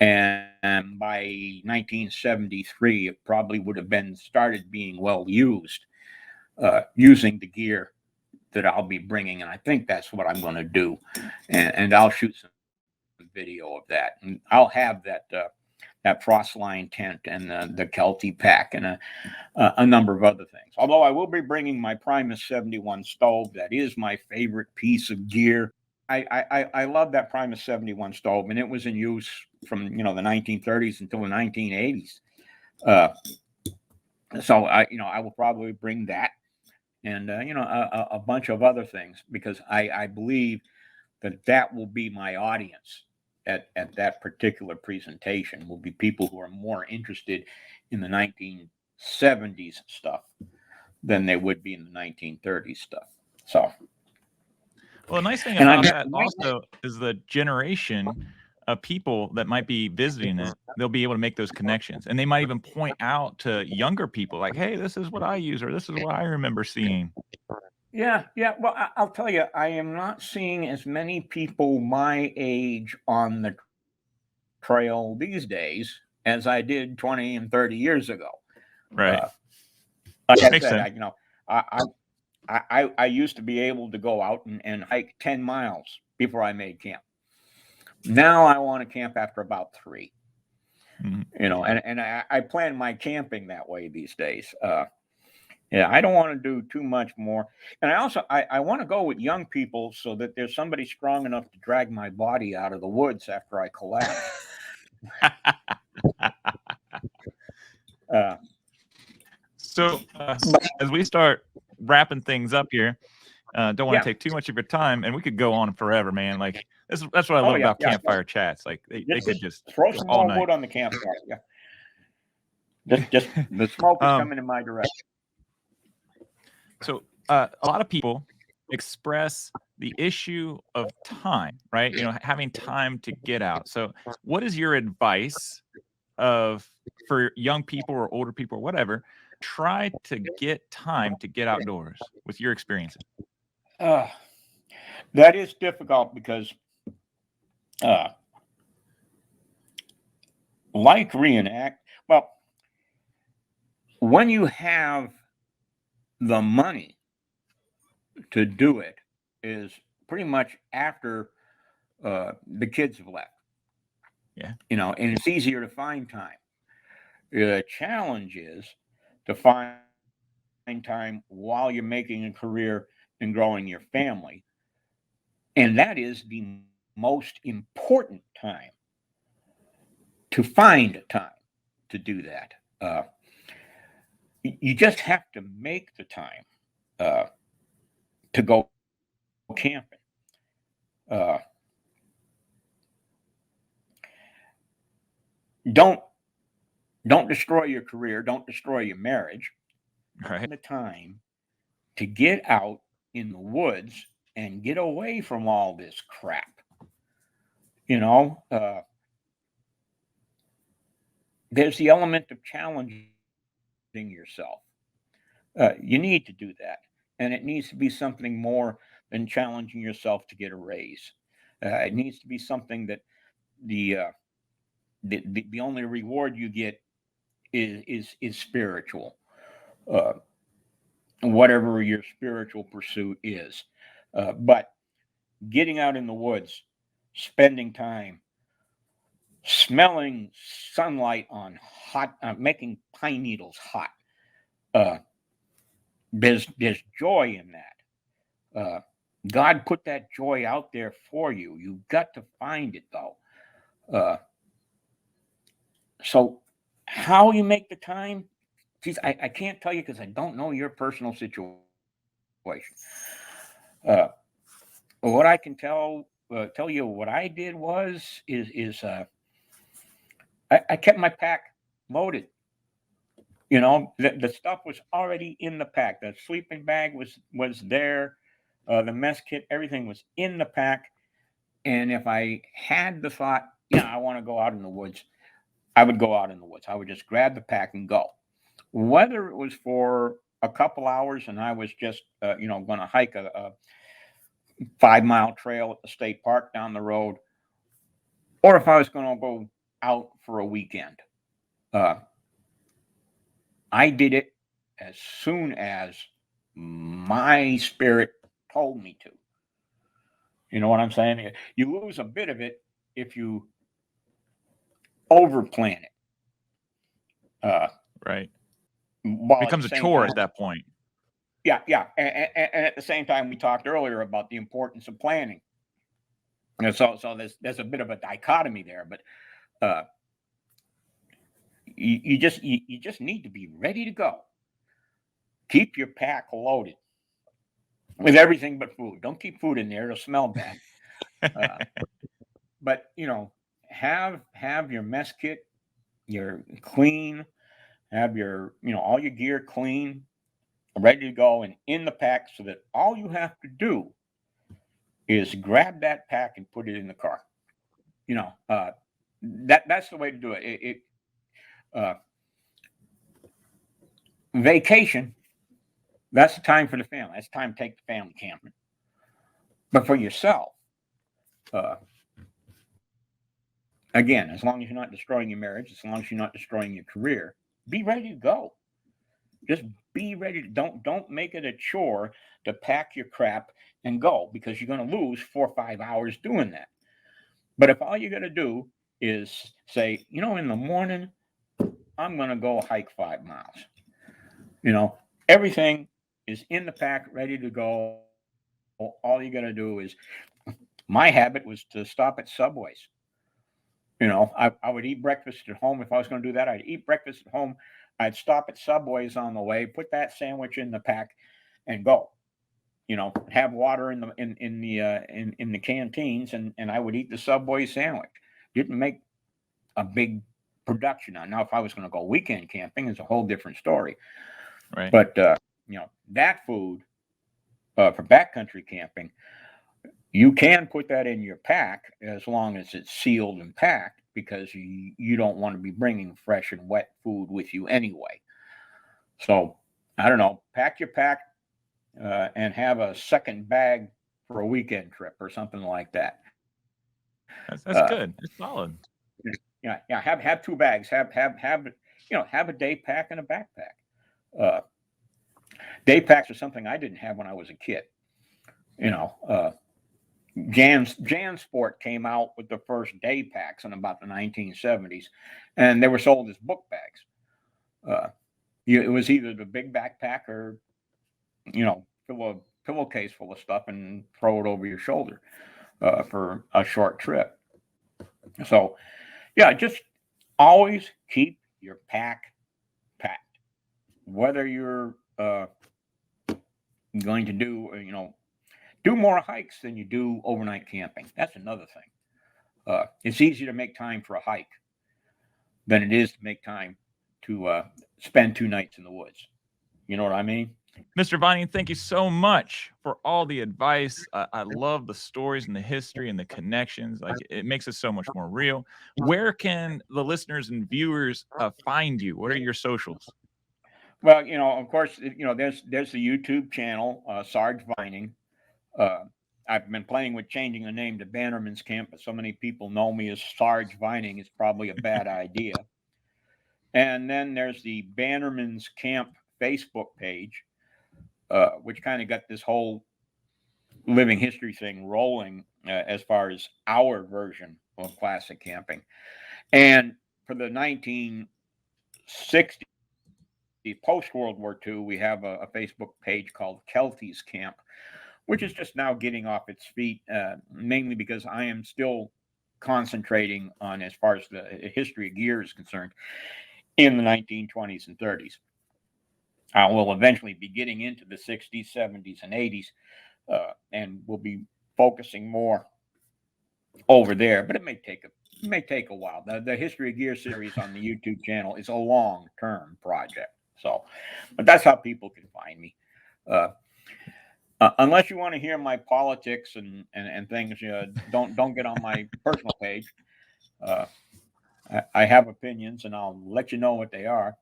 Speaker 2: And by 1973, it probably would have been started being well used, using the gear that I'll be bringing. And I think that's what I'm going to do. And I'll shoot some video of that. And I'll have that frost line tent and the Kelty pack and a number of other things. Although I will be bringing my Primus 71 stove. That is my favorite piece of gear. I love that Primus 71 stove, and it was in use from the 1930s until the 1980s. Uh, so I will probably bring that, and a bunch of other things, because I believe that will be my audience at that particular presentation. Will be people who are more interested in the 1970s stuff than they would be in the 1930s stuff. So,
Speaker 1: Well, the nice thing
Speaker 2: and I
Speaker 1: about
Speaker 2: got
Speaker 1: that also is the generation of people that might be visiting it, they'll be able to make those connections. And they might even point out to younger people, like, hey, this is what I use, or this is what I remember seeing.
Speaker 2: Yeah, yeah. Well, I'll tell you, I am not seeing as many people my age on the trail these days as I did 20 and 30 years ago.
Speaker 1: Right.
Speaker 2: Uh, like I
Speaker 1: Makes
Speaker 2: said,
Speaker 1: sense.
Speaker 2: I used to be able to go out and hike 10 miles before I made camp. Now I want to camp after about 3.
Speaker 1: Mhm.
Speaker 2: And I plan my camping that way these days. Yeah, I don't want to do too much more. And I want to go with young people so that there's somebody strong enough to drag my body out of the woods after I collapse. Uh,
Speaker 1: So,
Speaker 2: but
Speaker 1: as we start wrapping things up here, don't want
Speaker 2: yeah.
Speaker 1: to take too much of your time, and we could go on forever, man. Like that's what I
Speaker 2: Oh
Speaker 1: love
Speaker 2: yeah.
Speaker 1: about
Speaker 2: Yeah. Yeah.
Speaker 1: campfire chats. Like they
Speaker 2: Just
Speaker 1: could just
Speaker 2: throw
Speaker 1: go
Speaker 2: some
Speaker 1: all
Speaker 2: more
Speaker 1: night.
Speaker 2: wood on the campfire. Yeah. Just the smoke is
Speaker 1: um,
Speaker 2: coming in my direction.
Speaker 1: so a lot of people express the issue of time, right? Having time to get out. So, what is your advice of for young people or older people or whatever? Try to get time to get outdoors with your experiences.
Speaker 2: Uh, that is difficult because, uh, like reenact, well, when you have the money to do it, is pretty much after the kids have left.
Speaker 1: Yeah.
Speaker 2: And it's easier to find time. The challenge is to find time while you're making a career and growing your family. And that is the most important time, to find time to do that. You just have to make the time uh, to go camping. Uh, don't don't destroy your career. Don't destroy your marriage.
Speaker 1: Right.
Speaker 2: The time to get out in the woods and get away from all this crap. You know, uh, there's the element of challenging yourself. You need to do that, and it needs to be something more and challenging yourself to get a raise. It needs to be something that the uh, the only reward you get is spiritual, uh, whatever your spiritual pursuit is. But getting out in the woods, spending time, smelling sunlight on hot, making pine needles hot. Uh, there's joy in that. God put that joy out there for you. You've got to find it though. Uh, so how you make the time? Geez, I can't tell you because I don't know your personal situation. Uh, what I can tell you what I did is I kept my pack loaded. You know, the stuff was already in the pack. The sleeping bag was there. The mess kit, everything was in the pack. And if I had the thought, yeah, I want to go out in the woods, I would go out in the woods. I would just grab the pack and go. Whether it was for a couple hours and I was just, going to hike a 5 mile trail at the state park down the road, or if I was going to go out for a weekend, uh, I did it as soon as my spirit told me to. You know what I'm saying? You lose a bit of it if you overplan it. Uh,
Speaker 1: Right.
Speaker 2: while at the
Speaker 1: Becomes a
Speaker 2: same
Speaker 1: chore
Speaker 2: time,
Speaker 1: at that point.
Speaker 2: yeah, yeah, and at the same time, we talked earlier about the importance of planning. And so there's a bit of a dichotomy there, but uh, you just need to be ready to go. Keep your pack loaded with everything but food. Don't keep food in there; it'll smell bad. Uh, but have your mess kit, your clean, have your all your gear clean, ready to go, and in the pack, so that all you have to do is grab that pack and put it in the car. You know, that's the way to do it. Uh, Vacation, that's the time for the family. That's the time to take the family camping. But for yourself, uh, again, as long as you're not destroying your marriage, as long as you're not destroying your career, be ready to go. Just be ready. Don't make it a chore to pack your crap and go, because you're going to lose 4 or 5 hours doing that. But if all you're going to do is say, in the morning, I'm going to go hike 5 miles. You know, everything is in the pack, ready to go. All you got to do is, my habit was to stop at Subways. I would eat breakfast at home. If I was going to do that, I'd eat breakfast at home. I'd stop at Subways on the way, put that sandwich in the pack, and go. Have water in the canteens, and I would eat the Subway sandwich. Didn't make a big production on. Now, if I was going to go weekend camping, it's a whole different story.
Speaker 1: Right.
Speaker 2: But that food for backcountry camping, you can put that in your pack as long as it's sealed and packed, because you don't want to be bringing fresh and wet food with you anyway. So I don't know, pack your pack and have a second bag for a weekend trip or something like that.
Speaker 1: That's good. It's solid.
Speaker 2: Yeah, yeah. Have two bags. Have a day pack and a backpack. Uh, Day packs are something I didn't have when I was a kid. You know, uh, Jansport came out with the first day packs in about the 1970s, and they were sold as book bags. Uh, it was either the big backpack or fill a pillowcase full of stuff and throw it over your shoulder for a short trip. So yeah, just always keep your pack packed. Whether you're going to do more hikes than you do overnight camping. That's another thing. It's easier to make time for a hike than it is to make time to spend 2 nights in the woods. You know what I mean?
Speaker 1: Mr. Vining, thank you so much for all the advice. I love the stories and the history and the connections. Like, it makes it so much more real. Where can the listeners and viewers find you? What are your socials?
Speaker 2: Well, of course, there's the YouTube channel, Sarge Vining. Uh, I've been playing with changing the name to Bannerman's Camp, but so many people know me as Sarge Vining, it's probably a bad idea. And then there's the Bannerman's Camp Facebook page, which kind of got this whole living history thing rolling as far as our version of classic camping. And for the 1960s, post World War II, we have a Facebook page called Kelty's Camp, which is just now getting off its feet, mainly because I am still concentrating on, as far as the history of gear is concerned, in the 1920s and 30s. I will eventually be getting into the 60s, 70s, and 80s, and we'll be focusing more over there. But it may take a while. The History of Gear series on the YouTube channel is a long-term project. So, but that's how people can find me. Unless you want to hear my politics and things, don't get on my personal page. Uh, I have opinions, and I'll let you know what they are.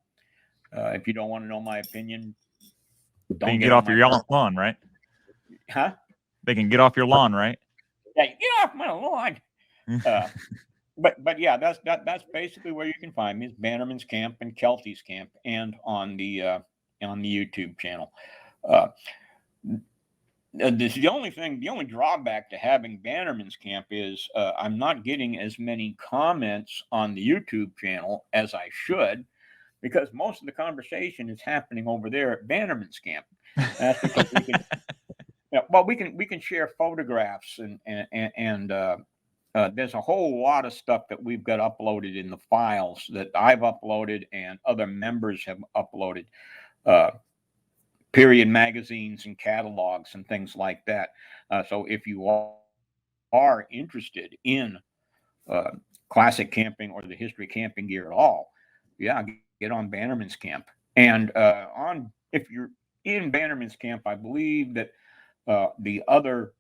Speaker 2: If you don't want to know my opinion,
Speaker 1: They
Speaker 2: don't
Speaker 1: can
Speaker 2: get
Speaker 1: get
Speaker 2: on
Speaker 1: off
Speaker 2: my
Speaker 1: your lawn, right?
Speaker 2: huh?
Speaker 1: They can get off your lawn, right?
Speaker 2: Yeah, get off my lawn. Uh, but yeah, that's basically where you can find me. Is Bannerman's Camp and Kelty's Camp, and on the YouTube channel. Uh, this the only thing. The only drawback to having Bannerman's Camp is I'm not getting as many comments on the YouTube channel as I should, because most of the conversation is happening over there at Bannerman's Camp. That's because we can. Yeah, well, we can share photographs and there's a whole lot of stuff that we've got uploaded in the files that I've uploaded and other members have uploaded. Uh, Period magazines and catalogs and things like that. So if you are interested in uh, classic camping or the history of camping gear at all, yeah, get on Bannerman's Camp. And on if you're in Bannerman's Camp, I believe that the other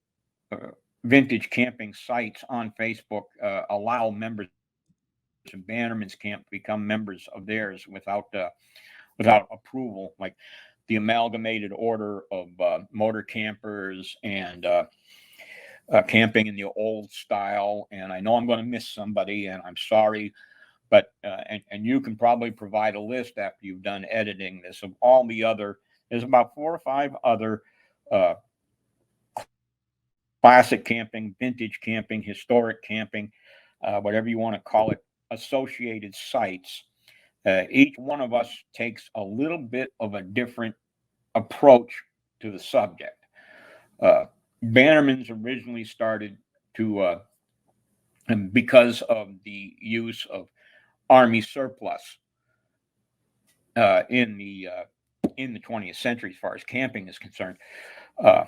Speaker 2: uh, vintage camping sites on Facebook allow members of Bannerman's Camp to become members of theirs without approval, like the Amalgamated Order of Motor Campers and camping in the old style. And I know I'm going to miss somebody, and I'm sorry, but and you can probably provide a list after you've done editing this of all the other. There's about 4 or 5 other uh, classic camping, vintage camping, historic camping, whatever you want to call it, associated sites. Each one of us takes a little bit of a different approach to the subject. Uh, Bannerman's originally started to, because of the use of Army surplus in the 20th century, as far as camping is concerned. Uh,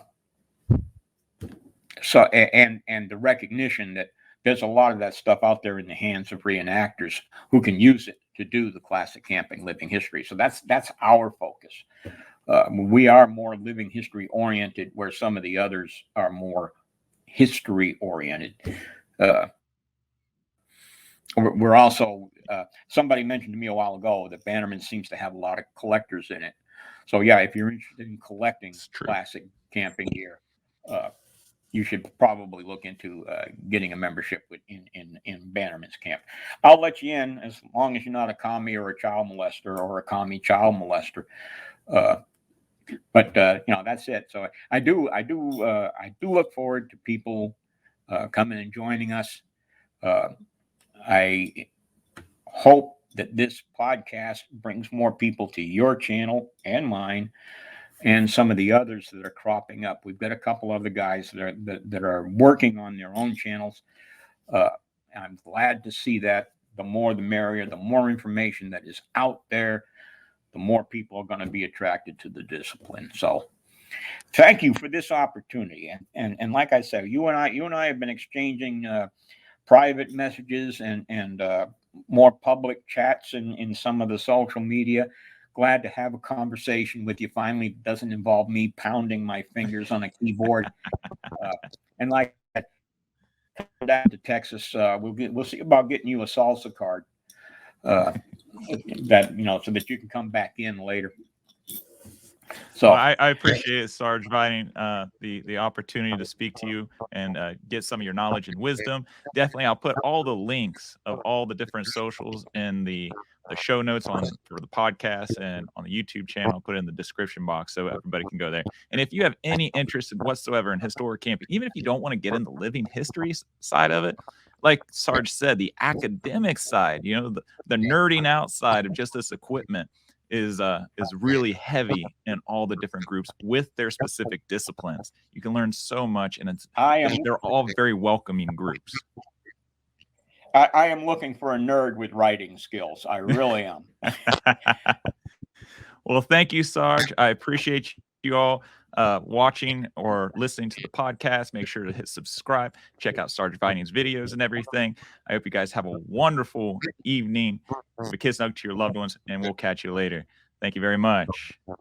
Speaker 2: and the recognition that there's a lot of that stuff out there in the hands of reenactors who can use it to do the classic camping living history. So that's our focus. We are more living history oriented, where some of the others are more history oriented. Uh, we're also somebody mentioned to me a while ago that Bannerman seems to have a lot of collectors in it. So yeah, if you're interested in collecting classic camping gear, uh, you should probably look into getting a membership in Bannerman's Camp. I'll let you in as long as you're not a commie or a child molester or a commie child molester. Uh, but that's it. So I do look forward to people coming and joining us. Uh, I hope that this podcast brings more people to your channel and mine, and some of the others that are cropping up. We've got a couple other guys that are working on their own channels. Uh, I'm glad to see that. The more the merrier. The more information that is out there, the more people are going to be attracted to the discipline. So thank you for this opportunity. And like I said, you and I have been exchanging private messages and more public chats in some of the social media. Glad to have a conversation with you. Finally, it doesn't involve me pounding my fingers on a keyboard. And like that to Texas, we'll see about getting you a salsa card. Uh, that so that you can come back in later.
Speaker 1: Well,
Speaker 2: So
Speaker 1: I appreciate it, Sarge Vining, the opportunity to speak to you and get some of your knowledge and wisdom. Definitely, I'll put all the links of all the different socials in the show notes on for the podcast and on the YouTube channel. I'll put it in the description box so everybody can go there. And if you have any interest in whatsoever in historic camping, even if you don't want to get in the living history side of it, like Sarge said, the academic side, the nerding out side of just this equipment is really heavy in all the different groups with their specific disciplines. You can learn so much, and
Speaker 2: I am
Speaker 1: they're all very welcoming groups.
Speaker 2: I am looking for a nerd with writing skills. I really am.
Speaker 1: Well, thank you, Sarge. I appreciate you all watching or listening to the podcast. Make sure to hit subscribe. Check out Sarge Vining's videos and everything. I hope you guys have a wonderful evening. Give a kiss and hug to your loved ones, and we'll catch you later. Thank you very much.